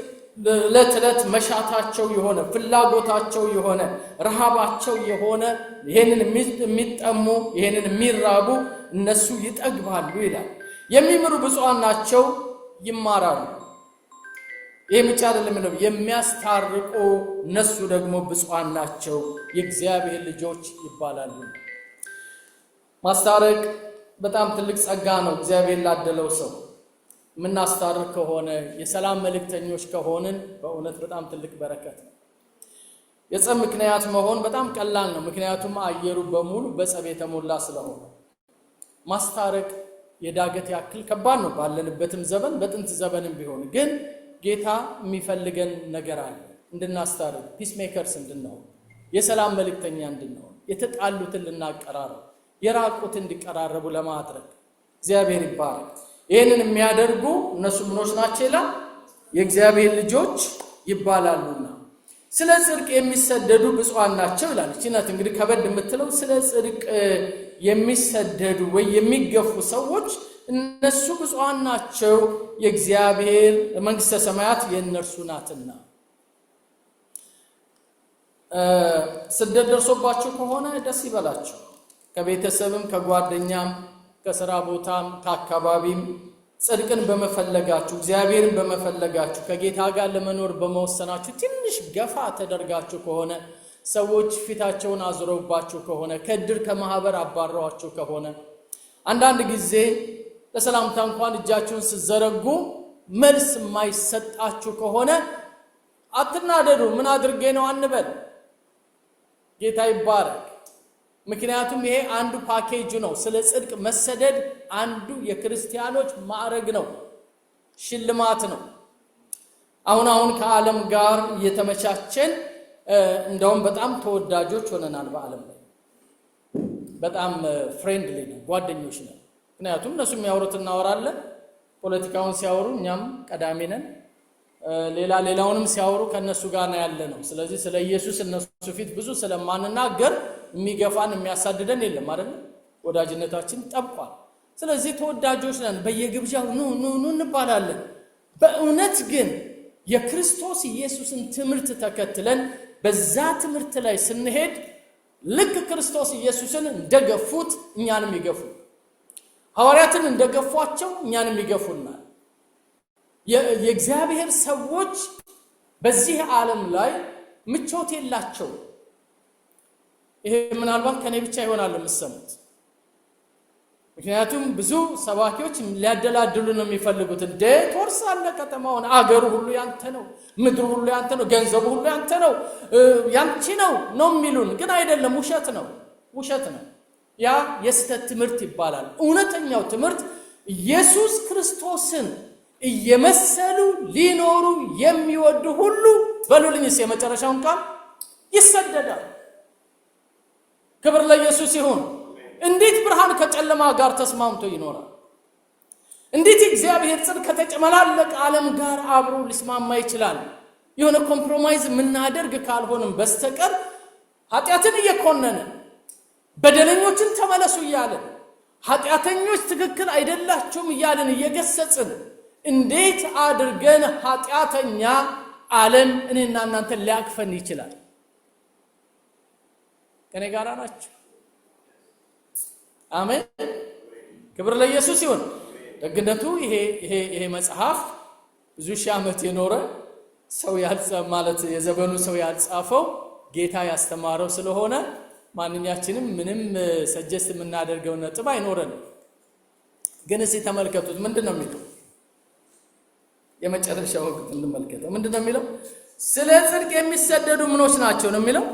ዕለት ዕለት መሻታቸው የሆነ ፍላጎታቸው የሆነ ረሃባቸው የሆነ ይሄንን የሚጠሙ ይሄንን የሚራቡ እነሱ ይጠግባሉ ይላል። የሚምሩ ብፁዓን ናቸው፣ ይማራሉ። ይሄ ብቻ አይደለም፣ የሚያስታርቁ እነሱ ደግሞ ብፁዓን ናቸው፣ የእግዚአብሔር ልጆች ይባላሉ። ማስታረቅ በጣም ትልቅ ጸጋ ነው። እግዚአብሔር ላደለው ሰው የምናስታርቅ ከሆነ የሰላም መልእክተኞች ከሆንን በእውነት በጣም ትልቅ በረከት ነው። የጸብ ምክንያት መሆን በጣም ቀላል ነው፣ ምክንያቱም አየሩ በሙሉ በጸብ የተሞላ ስለሆነ። ማስታረቅ የዳገት ያክል ከባድ ነው ባለንበትም ዘመን በጥንት ዘመንም ቢሆን። ግን ጌታ የሚፈልገን ነገር አለ፣ እንድናስታርቅ፣ ፒስ ሜከርስ እንድንሆን፣ የሰላም መልእክተኛ እንድንሆን፣ የተጣሉትን ልናቀራረብ፣ የራቁት እንዲቀራረቡ ለማድረግ እግዚአብሔር ይባረክ። ይህንን የሚያደርጉ እነሱ ምኖች ናቸው ይላል? የእግዚአብሔር ልጆች ይባላሉና። ስለ ጽድቅ የሚሰደዱ ብፁዓን ናቸው ይላል። እቺነት እንግዲህ ከበድ የምትለው ስለ ጽድቅ የሚሰደዱ ወይ የሚገፉ ሰዎች እነሱ ብፁዓን ናቸው፣ የእግዚአብሔር መንግሥተ ሰማያት የእነርሱ ናትና። ስደት ደርሶባችሁ ከሆነ ደስ ይበላችሁ። ከቤተሰብም ከጓደኛም ከሥራ ቦታም ከአካባቢም ጽድቅን በመፈለጋችሁ እግዚአብሔርን በመፈለጋችሁ ከጌታ ጋር ለመኖር በመወሰናችሁ ትንሽ ገፋ ተደርጋችሁ ከሆነ ሰዎች ፊታቸውን አዙረውባችሁ ከሆነ ከእድር ከማህበር አባረዋችሁ ከሆነ አንዳንድ ጊዜ ለሰላምታ እንኳን እጃችሁን ስትዘረጉ መልስ የማይሰጣችሁ ከሆነ አትናደዱ። ምን አድርጌ ነው አንበል። ጌታ ይባረክ። ምክንያቱም ይሄ አንዱ ፓኬጅ ነው። ስለ ጽድቅ መሰደድ አንዱ የክርስቲያኖች ማዕረግ ነው፣ ሽልማት ነው። አሁን ከዓለም ጋር እየተመቻቸን እንደውም በጣም ተወዳጆች ሆነናል። በዓለም ላይ በጣም ፍሬንድሊ ነው፣ ጓደኞች ነን። ምክንያቱም እነሱ የሚያወሩት እናወራለን፣ ፖለቲካውን ሲያወሩ እኛም ቀዳሚ ነን፣ ሌላውንም ሲያወሩ ከነሱ ጋር ነው ያለ ነው። ስለዚህ ስለ ኢየሱስ እነሱ ፊት ብዙ ስለማንናገር የሚገፋን የሚያሳድደን የለም አይደል? ወዳጅነታችን ጠብቋል። ስለዚህ ተወዳጆች ነን። በየግብዣው ኑ እንባላለን። በእውነት ግን የክርስቶስ ኢየሱስን ትምህርት ተከትለን በዛ ትምህርት ላይ ስንሄድ ልክ ክርስቶስ ኢየሱስን እንደገፉት እኛንም ይገፉ፣ ሐዋርያትን እንደገፏቸው እኛንም ይገፉናል። የእግዚአብሔር ሰዎች በዚህ ዓለም ላይ ምቾት የላቸው። ይሄ ምናልባት ከኔ ብቻ ይሆናል የምትሰሙት። ምክንያቱም ብዙ ሰባኪዎች ሊያደላድሉ ነው የሚፈልጉት። እንደ ትወርሳለህ ከተማውን፣ አገሩ ሁሉ ያንተ ነው፣ ምድሩ ሁሉ ያንተ ነው፣ ገንዘቡ ሁሉ ያንተ ነው፣ ያንቺ ነው የሚሉን። ግን አይደለም፣ ውሸት ነው። ያ የስተት ትምህርት ይባላል። እውነተኛው ትምህርት ኢየሱስ ክርስቶስን እየመሰሉ ሊኖሩ የሚወዱ ሁሉ በሉልኝስ የመጨረሻውን ቃል ይሰደዳል። ክብር ለኢየሱስ ይሁን። እንዴት ብርሃን ከጨለማ ጋር ተስማምቶ ይኖራል? እንዴት እግዚአብሔር ጽድቅ ከተጨመላለቀ ዓለም ጋር አብሮ ሊስማማ ይችላል? የሆነ ኮምፕሮማይዝ የምናደርግ ካልሆንም በስተቀር ኃጢአትን እየኮነነ በደለኞችን ተመለሱ እያለን ኃጢአተኞች ትክክል አይደላችሁም እያለን እየገሰጽን እንዴት አድርገን ኃጢአተኛ ዓለም እኔና እናንተን ሊያቅፈን ይችላል? ከኔ ጋር ናችሁ? አሜን። ክብር ለኢየሱስ ይሁን። ደግነቱ ይሄ መጽሐፍ ብዙ ሺህ ዓመት የኖረ ሰው ማለት የዘመኑ ሰው ያልጻፈው ጌታ ያስተማረው ስለሆነ ማንኛችንም ምንም ሰጀስት የምናደርገው ነጥብ አይኖረንም። ግን እዚህ ተመልከቱት ምንድነው የሚለው? የመጨረሻው ወቅት እንመልከተው። ምንድነው የሚለው? ስለ ጽድቅ የሚሰደዱ ምኖች ናቸው ነው የሚለው?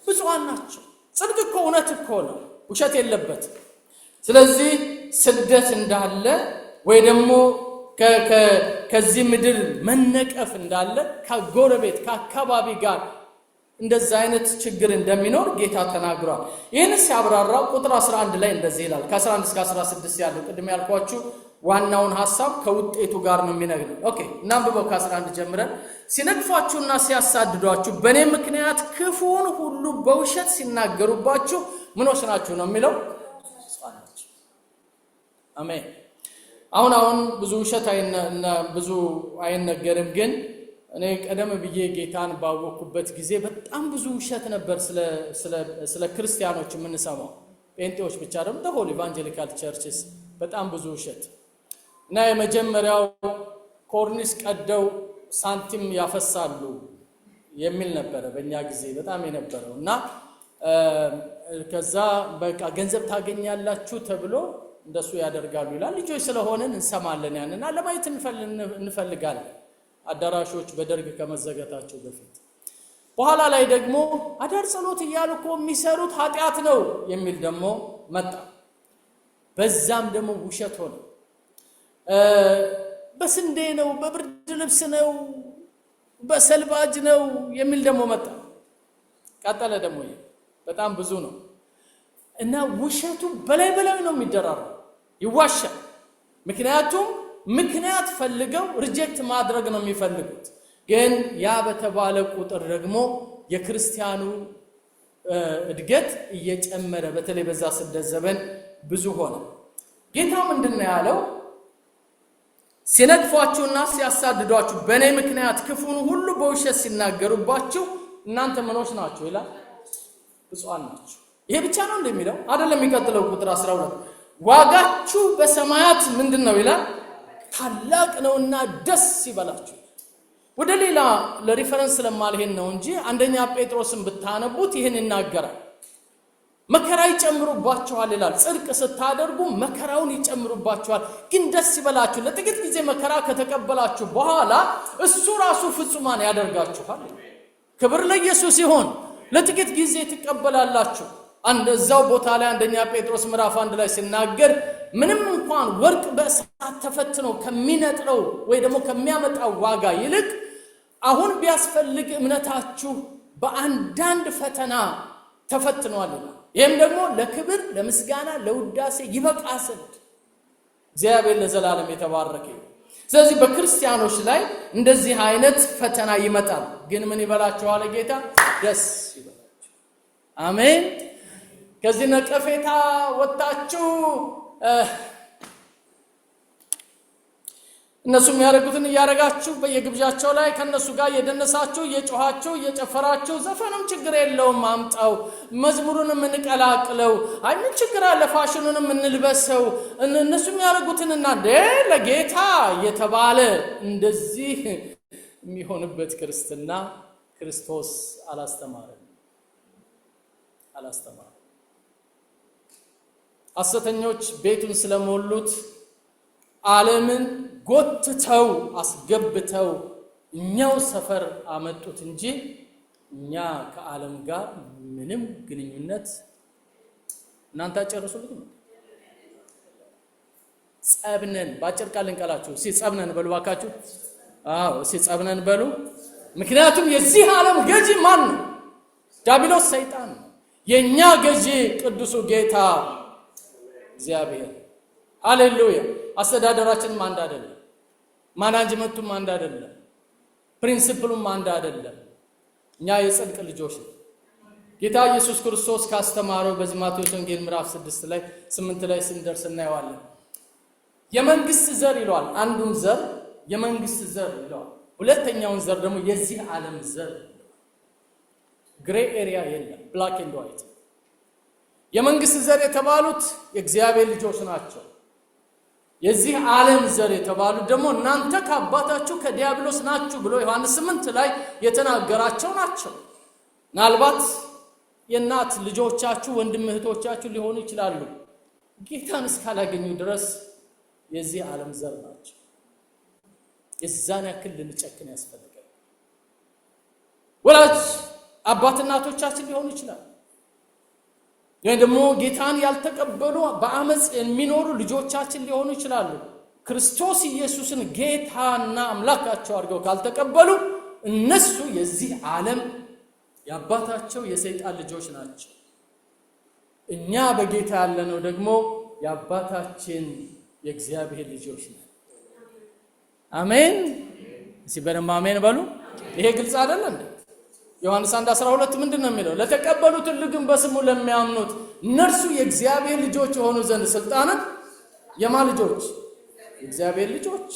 ብፁዓን ናቸው። ጽድቅ እኮ እውነት እኮ ነው፣ ውሸት የለበትም። ስለዚህ ስደት እንዳለ ወይ ደግሞ ከዚህ ምድር መነቀፍ እንዳለ ከጎረቤት ከአካባቢ ጋር እንደዛ አይነት ችግር እንደሚኖር ጌታ ተናግሯል። ይህን ሲያብራራ ቁጥር 11 ላይ እንደዚህ ይላል። ከ11 እስከ 16 ያለው ቅድም ያልኳችሁ ዋናውን ሐሳብ ከውጤቱ ጋር ነው የሚነግረው። ኦኬ እናንብበው ከ11 ጀምረን። ሲነቅፏችሁና ሲያሳድዷችሁ በእኔ ምክንያት ክፉን ሁሉ በውሸት ሲናገሩባችሁ ምኖች ናችሁ ነው የሚለው? አሜን። አሁን ብዙ ውሸት ብዙ አይነገርም። ግን እኔ ቀደም ብዬ ጌታን ባወቅኩበት ጊዜ በጣም ብዙ ውሸት ነበር ስለ ክርስቲያኖች የምንሰማው። ጴንጤዎች ብቻ አይደለም፣ ሆል ኢቫንጀሊካል ቸርችስ በጣም ብዙ ውሸት እና የመጀመሪያው ኮርኒስ ቀደው ሳንቲም ያፈሳሉ የሚል ነበረ በእኛ ጊዜ በጣም የነበረው እና ከዛ በቃ ገንዘብ ታገኛላችሁ ተብሎ እንደሱ ያደርጋሉ ይላል። ልጆች ስለሆነን እንሰማለን ያንና ለማየት እንፈልጋለን። አዳራሾች በደርግ ከመዘጋታቸው በፊት በኋላ ላይ ደግሞ አዳር ጸሎት እያሉ እኮ የሚሰሩት ኃጢአት ነው የሚል ደግሞ መጣ። በዛም ደግሞ ውሸት ሆነ። በስንዴ ነው፣ በብርድ ልብስ ነው፣ በሰልባጅ ነው የሚል ደግሞ መጣ። ቀጠለ ደግሞ በጣም ብዙ ነው እና ውሸቱ በላይ ነው የሚደራረው፣ ይዋሻል። ምክንያቱም ምክንያት ፈልገው ሪጀክት ማድረግ ነው የሚፈልጉት። ግን ያ በተባለ ቁጥር ደግሞ የክርስቲያኑ እድገት እየጨመረ በተለይ በዛ ስደት ዘመን ብዙ ሆነ። ጌታ ምንድነው ያለው? ሲነቅፏችሁና ሲያሳድዷችሁ በእኔ ምክንያት ክፉን ሁሉ በውሸት ሲናገሩባችሁ እናንተ ምኖች ናችሁ ይላል? ብፁዓን ናችሁ። ይሄ ብቻ ነው እንደሚለው አይደለም። የሚቀጥለው ቁጥር 12 ዋጋችሁ በሰማያት ምንድነው ይላል? ታላቅ ነውና ደስ ይበላችሁ። ወደ ሌላ ለሪፈረንስ ለማልሄድ ነው እንጂ አንደኛ ጴጥሮስን ብታነቡት ይህን ይናገራል። መከራ ይጨምሩባችኋል ይላል። ጽድቅ ስታደርጉ መከራውን ይጨምሩባችኋል፣ ግን ደስ ይበላችሁ። ለጥቂት ጊዜ መከራ ከተቀበላችሁ በኋላ እሱ ራሱ ፍጹማን ያደርጋችኋል። ክብር ለኢየሱስ ይሁን። ለጥቂት ጊዜ ትቀበላላችሁ። እዛው ቦታ ላይ አንደኛ ጴጥሮስ ምዕራፍ 1 ላይ ሲናገር ምንም እንኳን ወርቅ በእሳት ተፈትኖ ከሚነጥረው ወይ ደግሞ ከሚያመጣው ዋጋ ይልቅ አሁን ቢያስፈልግ እምነታችሁ በአንዳንድ ፈተና ተፈትኗል ይላል። ይህም ደግሞ ለክብር ለምስጋና ለውዳሴ ይበቃ ዘንድ እግዚአብሔር ለዘላለም የተባረከ ይሁን። ስለዚህ በክርስቲያኖች ላይ እንደዚህ አይነት ፈተና ይመጣል። ግን ምን ይበላችኋል ጌታ? ደስ ይበላችሁ። አሜን። ከዚህ ነቀፌታ ወጣችሁ እነሱ የሚያደርጉትን እያደረጋችሁ በየግብዣቸው ላይ ከነሱ ጋር እየደነሳችሁ እየጮኻችሁ እየጨፈራችሁ ዘፈንም ችግር የለውም አምጣው፣ መዝሙሩንም እንቀላቅለው፣ አይ ምን ችግር አለ ፋሽኑንም እንልበሰው፣ እነሱ የሚያደርጉትን እና ለጌታ የተባለ እንደዚህ የሚሆንበት ክርስትና ክርስቶስ አላስተማረም። ሐሰተኞች ቤቱን ስለሞሉት ዓለምን ጎትተው አስገብተው እኛው ሰፈር አመጡት እንጂ እኛ ከዓለም ጋር ምንም ግንኙነት እናንተ አጨርሱልኝ። ጸብነን ባጭር ቃል እንቀላችሁ ሲጸብነን በሉ ባካችሁ። ሲጸብነን በሉ። ምክንያቱም የዚህ ዓለም ገዢ ማን ነው? ዲያብሎስ ሰይጣን ነው። የኛ ገዢ ቅዱሱ ጌታ እግዚአብሔር። ሃሌሉያ። አስተዳደራችንም አንድ አይደለም፣ ማናጅመንቱም አንድ አይደለም፣ ፕሪንሲፕሉም አንድ አይደለም። እኛ የጽድቅ ልጆች ነን። ጌታ ኢየሱስ ክርስቶስ ካስተማረው በዚህ ማቴዎስ ወንጌል ምዕራፍ 6 ላይ 8 ላይ ስንደርስ እናየዋለን። የመንግስት ዘር ይለዋል። አንዱን ዘር የመንግስት ዘር ይለዋል፣ ሁለተኛውን ዘር ደግሞ የዚህ ዓለም ዘር። ግሬ ኤሪያ የለም፣ ብላክ ኤንድ ዋይት። የመንግስት ዘር የተባሉት የእግዚአብሔር ልጆች ናቸው። የዚህ ዓለም ዘር የተባሉት ደግሞ እናንተ ከአባታችሁ ከዲያብሎስ ናችሁ ብሎ ዮሐንስ 8 ላይ የተናገራቸው ናቸው። ምናልባት የእናት ልጆቻችሁ ወንድም እህቶቻችሁ ሊሆኑ ይችላሉ። ጌታን እስካላገኙ ድረስ የዚህ ዓለም ዘር ናቸው። የዛን ያክል ልንጨክን ያስፈልጋል። ወላጅ አባት እናቶቻችን ሊሆኑ ይችላሉ። ወይ ደግሞ ጌታን ያልተቀበሉ በአመጽ የሚኖሩ ልጆቻችን ሊሆኑ ይችላሉ። ክርስቶስ ኢየሱስን ጌታና አምላካቸው አድርገው ካልተቀበሉ እነሱ የዚህ ዓለም የአባታቸው የሰይጣን ልጆች ናቸው። እኛ በጌታ ያለነው ደግሞ የአባታችን የእግዚአብሔር ልጆች ነን። አሜን። እዚህ በደንብ አሜን በሉ። ይሄ ግልጽ አይደለም? ዮሐንስ 1:12 ምንድነው የሚለው? ለተቀበሉት ሁሉ ግን በስሙ ለሚያምኑት እነርሱ የእግዚአብሔር ልጆች የሆኑ ዘንድ ስልጣንን የማን ልጆች? የእግዚአብሔር ልጆች።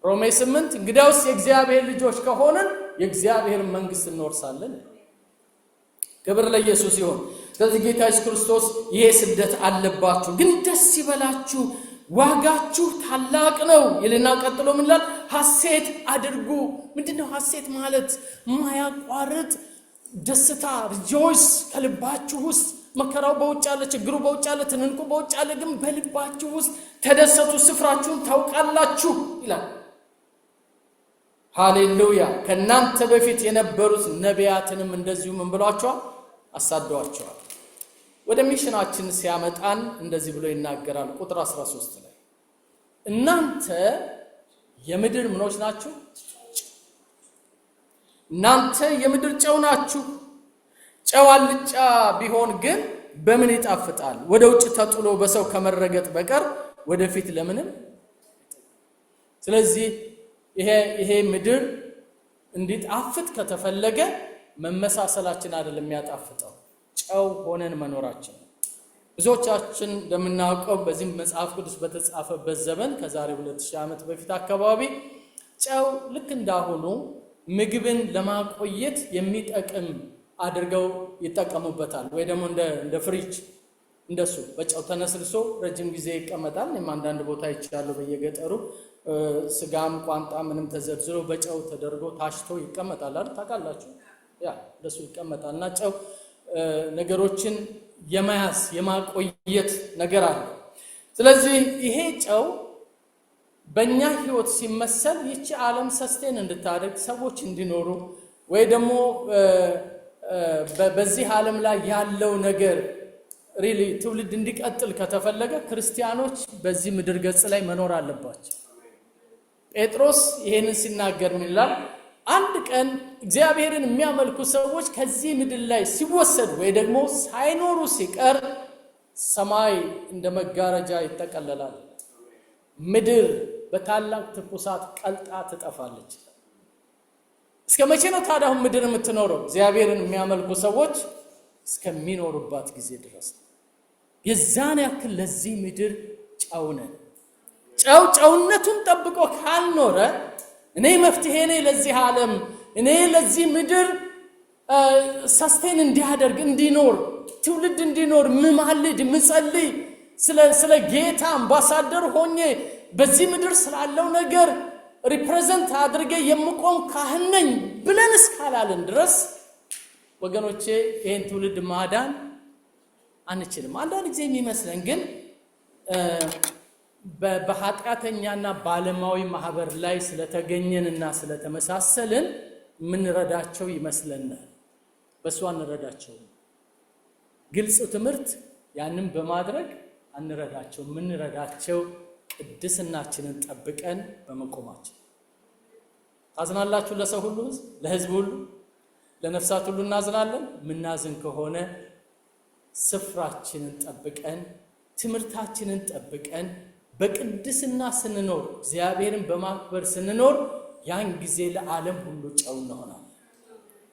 ሮሜ 8 እንግዲያውስ የእግዚአብሔር ልጆች ከሆነን የእግዚአብሔር መንግስት እንወርሳለን። ክብር ለኢየሱስ ይሁን። ስለዚህ ጌታ ኢየሱስ ክርስቶስ ይሄ ስደት አለባችሁ ግን ደስ ይበላችሁ ዋጋችሁ ታላቅ ነው ይልና ቀጥሎ ምን ይላል? ሐሴት አድርጉ። ምንድነው ሐሴት ማለት? ማያቋርጥ ደስታ፣ rejoice ከልባችሁ ውስጥ። መከራው በውጭ አለ፣ ችግሩ በውጭ አለ፣ ትንንቁ በውጭ አለ፣ ግን በልባችሁ ውስጥ ተደሰቱ፣ ስፍራችሁን ታውቃላችሁ ይላል። ሃሌሉያ። ከናንተ በፊት የነበሩት ነቢያትንም እንደዚሁ ምን ብሏቸዋል? አሳደዋቸዋል። ወደ ሚሽናችን ሲያመጣን እንደዚህ ብሎ ይናገራል። ቁጥር 13 ላይ እናንተ የምድር ምኖች ናችሁ፣ እናንተ የምድር ጨው ናችሁ። ጨው አልጫ ቢሆን ግን በምን ይጣፍጣል? ወደ ውጭ ተጥሎ በሰው ከመረገጥ በቀር ወደፊት ለምንም። ስለዚህ ይሄ ምድር እንዲጣፍጥ ከተፈለገ መመሳሰላችን አይደለም የሚያጣፍጠው፣ ጨው ሆነን መኖራችን። ብዙዎቻችን እንደምናውቀው በዚህ መጽሐፍ ቅዱስ በተጻፈበት ዘመን ከዛሬ 2000 ዓመት በፊት አካባቢ ጨው ልክ እንዳሁኑ ምግብን ለማቆየት የሚጠቅም አድርገው ይጠቀሙበታል። ወይ ደግሞ እንደ ፍሪጅ እንደሱ በጨው ተነስልሶ ረጅም ጊዜ ይቀመጣል። አንዳንድ ቦታ ይቻላል በየገጠሩ ስጋም ቋንጣ ምንም ተዘርዝሮ በጨው ተደርጎ ታሽቶ ይቀመጣል አይደል? ታውቃላችሁ? ያ እንደሱ ይቀመጣልና ጨው ነገሮችን የማያስ የማቆየት ነገር አለ። ስለዚህ ይሄ ጨው በእኛ ህይወት ሲመሰል ይቺ ዓለም ሰስቴን እንድታደርግ ሰዎች እንዲኖሩ ወይ ደግሞ በዚህ ዓለም ላይ ያለው ነገር ሪሊ ትውልድ እንዲቀጥል ከተፈለገ ክርስቲያኖች በዚህ ምድር ገጽ ላይ መኖር አለባቸው። ጴጥሮስ ይሄንን ሲናገር ምን ይላል? አንድ ቀን እግዚአብሔርን የሚያመልኩ ሰዎች ከዚህ ምድር ላይ ሲወሰዱ ወይ ደግሞ ሳይኖሩ ሲቀር ሰማይ እንደ መጋረጃ ይጠቀለላል፣ ምድር በታላቅ ትኩሳት ቀልጣ ትጠፋለች። እስከ መቼ ነው ታዲያ ምድር የምትኖረው? እግዚአብሔርን የሚያመልኩ ሰዎች እስከሚኖሩባት ጊዜ ድረስ። የዛን ያክል ለዚህ ምድር ጨው ነን። ጨው ጨውነቱን ጠብቆ ካልኖረ እኔ መፍትሄ ነኝ ለዚህ ዓለም፣ እኔ ለዚህ ምድር ሰስቴን እንዲያደርግ እንዲኖር ትውልድ እንዲኖር ምማልድ ምጸልይ ስለ ጌታ አምባሳደር ሆኜ በዚህ ምድር ስላለው ነገር ሪፕሬዘንት አድርጌ የምቆም ካህን ነኝ ብለን እስካላልን ድረስ ወገኖቼ ይሄን ትውልድ ማዳን አንችልም። አንዳንድ ጊዜ የሚመስለን ግን በኃጢአተኛና ባለማዊ ማህበር ላይ ስለተገኘንና ስለተመሳሰልን ምንረዳቸው ይመስለናል። በሱ አንረዳቸው። ግልጽ ትምህርት ያንን በማድረግ አንረዳቸው። ምንረዳቸው ቅድስናችንን ጠብቀን በመቆማችን። ታዝናላችሁ? ለሰው ሁሉ፣ ለህዝብ ሁሉ፣ ለነፍሳት ሁሉ እናዝናለን። ምናዝን ከሆነ ስፍራችንን ጠብቀን ትምህርታችንን ጠብቀን በቅድስና ስንኖር እግዚአብሔርን በማክበር ስንኖር ያን ጊዜ ለዓለም ሁሉ ጨው እንሆናለን።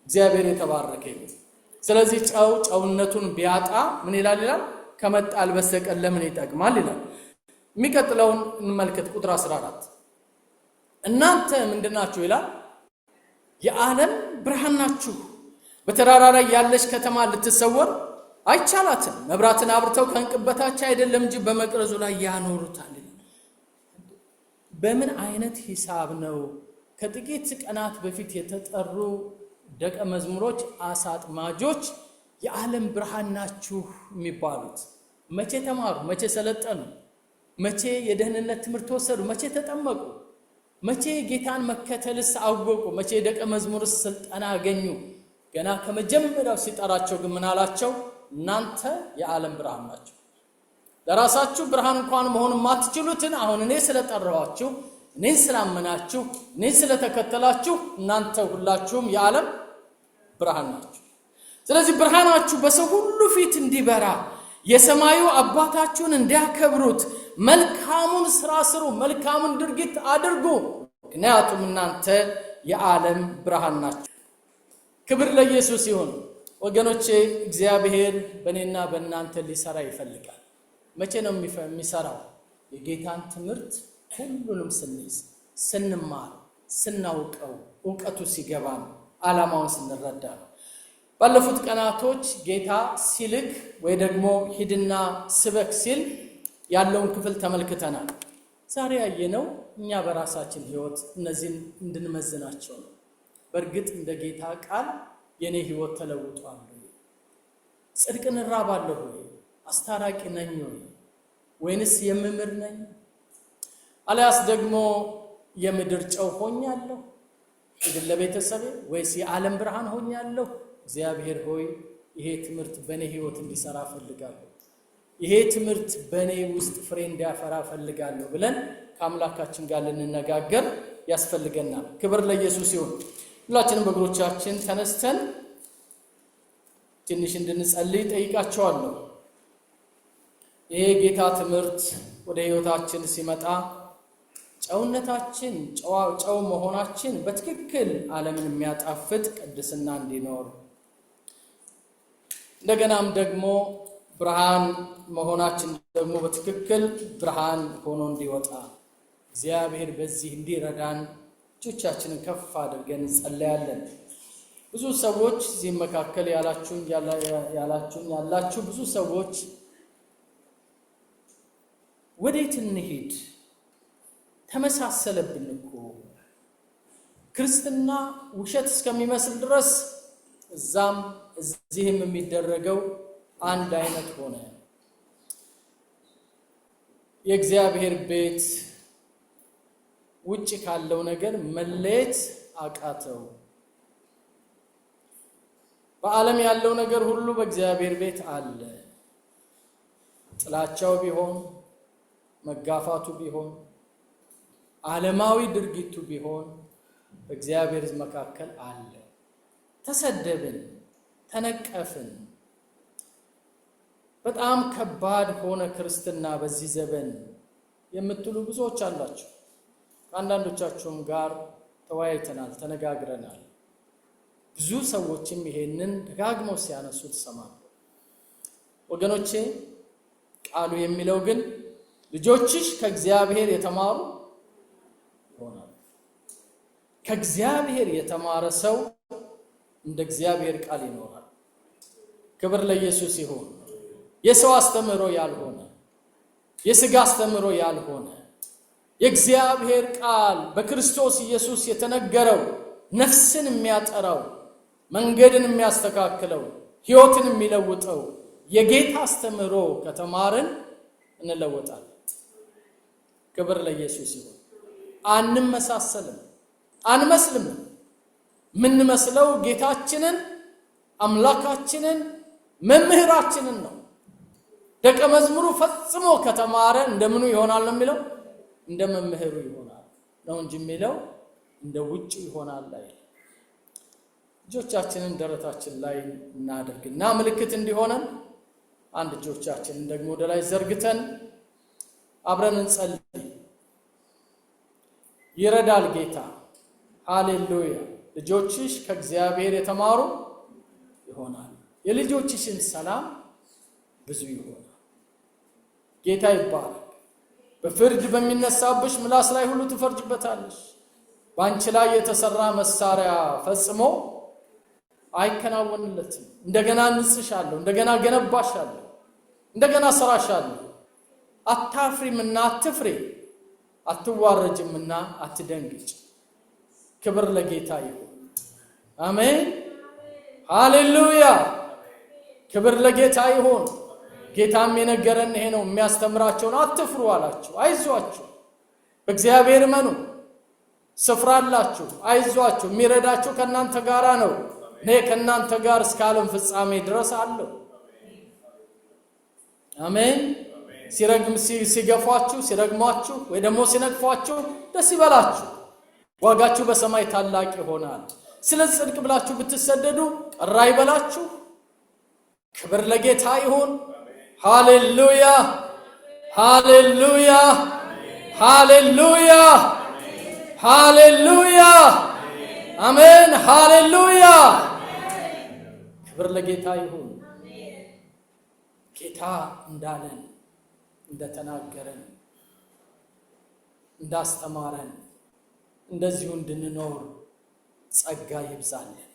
እግዚአብሔር የተባረከ ይሁን። ስለዚህ ጨውነቱን ቢያጣ ምን ይላል? ከመጣል በስተቀር ለምን ይጠቅማል ይላል። የሚቀጥለውን እንመልከት። ቁጥር 14 እናንተ ምንድናችሁ ይላል? የዓለም ብርሃን ናችሁ። በተራራ ላይ ያለች ከተማ ልትሰወር አይቻላትም። መብራትን አብርተው ከእንቅብ በታች አይደለም እንጂ በመቅረዙ ላይ ያኖሩታል። በምን አይነት ሂሳብ ነው ከጥቂት ቀናት በፊት የተጠሩ ደቀ መዝሙሮች አሳ አጥማጆች የዓለም ብርሃን ናችሁ የሚባሉት መቼ ተማሩ? መቼ ሰለጠኑ? መቼ የደህንነት ትምህርት ወሰዱ? መቼ ተጠመቁ? መቼ ጌታን መከተልስ አወቁ? መቼ ደቀ መዝሙርስ ስልጠና አገኙ? ገና ከመጀመሪያው ሲጠራቸው ግን ምን አላቸው? እናንተ የዓለም ብርሃን ናችሁ። ለራሳችሁ ብርሃን እንኳን መሆን የማትችሉትን አሁን እኔ ስለጠራኋችሁ፣ እኔን ስላመናችሁ፣ እኔን ስለተከተላችሁ እናንተ ሁላችሁም የዓለም ብርሃን ናችሁ። ስለዚህ ብርሃናችሁ በሰው ሁሉ ፊት እንዲበራ የሰማዩ አባታችሁን እንዲያከብሩት መልካሙን ስራ ስሩ፣ መልካሙን ድርጊት አድርጉ፣ ምክንያቱም እናንተ የዓለም ብርሃን ናችሁ። ክብር ለኢየሱስ ይሁን። ወገኖቼ እግዚአብሔር በእኔና በእናንተ ሊሰራ ይፈልጋል። መቼ ነው የሚሰራው? የጌታን ትምህርት ሁሉንም ስንይዝ፣ ስንማር፣ ስናውቀው፣ እውቀቱ ሲገባን፣ ዓላማውን ስንረዳ ነው። ባለፉት ቀናቶች ጌታ ሲልክ ወይ ደግሞ ሂድና ስበክ ሲል ያለውን ክፍል ተመልክተናል። ዛሬ ያየነው እኛ በራሳችን ሕይወት እነዚህን እንድንመዝናቸው ነው። በእርግጥ እንደ ጌታ ቃል የኔ ሕይወት ተለውጧል? ጽድቅን እራባለሁ ወይ? አስታራቂ ነኝ ወይ? ወይንስ የምምር ነኝ? አልያስ ደግሞ የምድር ጨው ሆኛለሁ ግን ለቤተሰቤ? ወይስ የዓለም ብርሃን ሆኛለሁ? እግዚአብሔር ሆይ ይሄ ትምህርት በእኔ ሕይወት እንዲሰራ ፈልጋለሁ፣ ይሄ ትምህርት በእኔ ውስጥ ፍሬ እንዲያፈራ ፈልጋለሁ ብለን ከአምላካችን ጋር ልንነጋገር ያስፈልገናል። ክብር ለኢየሱስ ይሁን። ሁላችንም በእግሮቻችን ተነስተን ትንሽ እንድንጸልይ ጠይቃቸዋለሁ። ይሄ ጌታ ትምህርት ወደ ሕይወታችን ሲመጣ ጨውነታችን ጨው መሆናችን በትክክል ዓለምን የሚያጣፍጥ ቅድስና እንዲኖር፣ እንደገናም ደግሞ ብርሃን መሆናችን ደግሞ በትክክል ብርሃን ሆኖ እንዲወጣ እግዚአብሔር በዚህ እንዲረዳን እጆቻችንን ከፍ አድርገን እንጸልያለን። ብዙ ሰዎች እዚህ መካከል ያላችሁ ብዙ ሰዎች ወዴት እንሂድ? ተመሳሰለብን እኮ ክርስትና ውሸት እስከሚመስል ድረስ እዛም እዚህም የሚደረገው አንድ አይነት ሆነ። የእግዚአብሔር ቤት ውጭ ካለው ነገር መለየት አቃተው። በዓለም ያለው ነገር ሁሉ በእግዚአብሔር ቤት አለ። ጥላቻው ቢሆን፣ መጋፋቱ ቢሆን፣ ዓለማዊ ድርጊቱ ቢሆን በእግዚአብሔር መካከል አለ። ተሰደብን፣ ተነቀፍን። በጣም ከባድ ሆነ ክርስትና በዚህ ዘመን የምትሉ ብዙዎች አላችሁ። ከአንዳንዶቻችሁም ጋር ተወያይተናል፣ ተነጋግረናል። ብዙ ሰዎችም ይሄንን ደጋግመው ሲያነሱ ትሰማሉ። ወገኖቼ ቃሉ የሚለው ግን ልጆችሽ ከእግዚአብሔር የተማሩ ይሆናሉ። ከእግዚአብሔር የተማረ ሰው እንደ እግዚአብሔር ቃል ይኖራል። ክብር ለኢየሱስ ይሁን። የሰው አስተምሮ ያልሆነ፣ የሥጋ አስተምሮ ያልሆነ የእግዚአብሔር ቃል በክርስቶስ ኢየሱስ የተነገረው ነፍስን የሚያጠራው፣ መንገድን የሚያስተካክለው፣ ሕይወትን የሚለውጠው የጌታ አስተምሮ ከተማርን እንለወጣለን። ክብር ለኢየሱስ ይሁን። አንመሳሰልም፣ አንመስልም። የምንመስለው ጌታችንን፣ አምላካችንን፣ መምህራችንን ነው። ደቀ መዝሙሩ ፈጽሞ ከተማረ እንደምኑ ይሆናል ነው የሚለው? እንደ መምህሩ ይሆናል ነው እንጂ የሚለው እንደ ውጭ ይሆናል አይደል። እጆቻችንን ደረታችን ላይ እናድርግና ምልክት እንዲሆነን አንድ እጆቻችንን ደግሞ ወደ ላይ ዘርግተን አብረን እንጸልይ። ይረዳል ጌታ። ሃሌሉያ። ልጆችሽ ከእግዚአብሔር የተማሩ ይሆናል። የልጆችሽን ሰላም ብዙ ይሆናል። ጌታ ይባረክ። በፍርድ በሚነሳብሽ ምላስ ላይ ሁሉ ትፈርጅበታለሽ። በአንቺ ላይ የተሰራ መሳሪያ ፈጽሞ አይከናወንለትም። እንደገና እንጽሻለሁ፣ እንደገና ገነባሻለሁ፣ እንደገና ሰራሻለሁ። አታፍሪምና አትፍሪ፣ አትዋረጅምና አትደንግጭ። ክብር ለጌታ ይሁን። አሜን ሃሌሉያ። ክብር ለጌታ ይሁን። ጌታም የነገረን ይሄ ነው። የሚያስተምራቸውን አትፍሩ አላችሁ። አይዟችሁ፣ በእግዚአብሔር እመኑ፣ ስፍራ አላችሁ፣ አይዟችሁ፣ የሚረዳችሁ ከእናንተ ጋር ነው። እኔ ከእናንተ ጋር እስከ ዓለም ፍጻሜ ድረስ አለሁ። አሜን። ሲገፏችሁ፣ ሲረግሟችሁ ወይ ደግሞ ሲነቅፏችሁ ደስ ይበላችሁ፣ ዋጋችሁ በሰማይ ታላቅ ይሆናል። ስለ ጽድቅ ብላችሁ ብትሰደዱ ቀር አይበላችሁ። ክብር ለጌታ ይሁን። ሃሌሉያ ሃሌሉያ ሃሌሉያ ሃሌሉያ አሜን ሃሌሉያ። ክብር ለጌታ ይሁን። ጌታ እንዳለን እንደተናገረን እንዳስተማረን እንደዚሁ እንድንኖር ጸጋ ይብዛልን።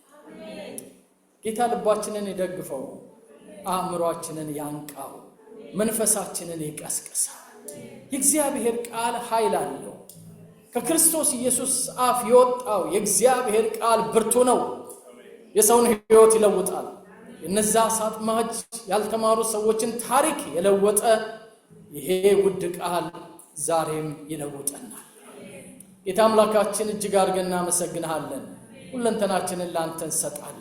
ጌታ ልባችንን ይደግፈው፣ አእምሯችንን ያንቃው፣ መንፈሳችንን ይቀስቅሰው። የእግዚአብሔር ቃል ኃይል አለው። ከክርስቶስ ኢየሱስ አፍ የወጣው የእግዚአብሔር ቃል ብርቱ ነው። የሰውን ሕይወት ይለውጣል። እነዛ ሳጥማጅ ያልተማሩ ሰዎችን ታሪክ የለወጠ ይሄ ውድ ቃል ዛሬም ይለውጠናል። ጌታ አምላካችን እጅግ አድርገን እናመሰግንሃለን። ሁለንተናችንን ላንተ እንሰጣለን።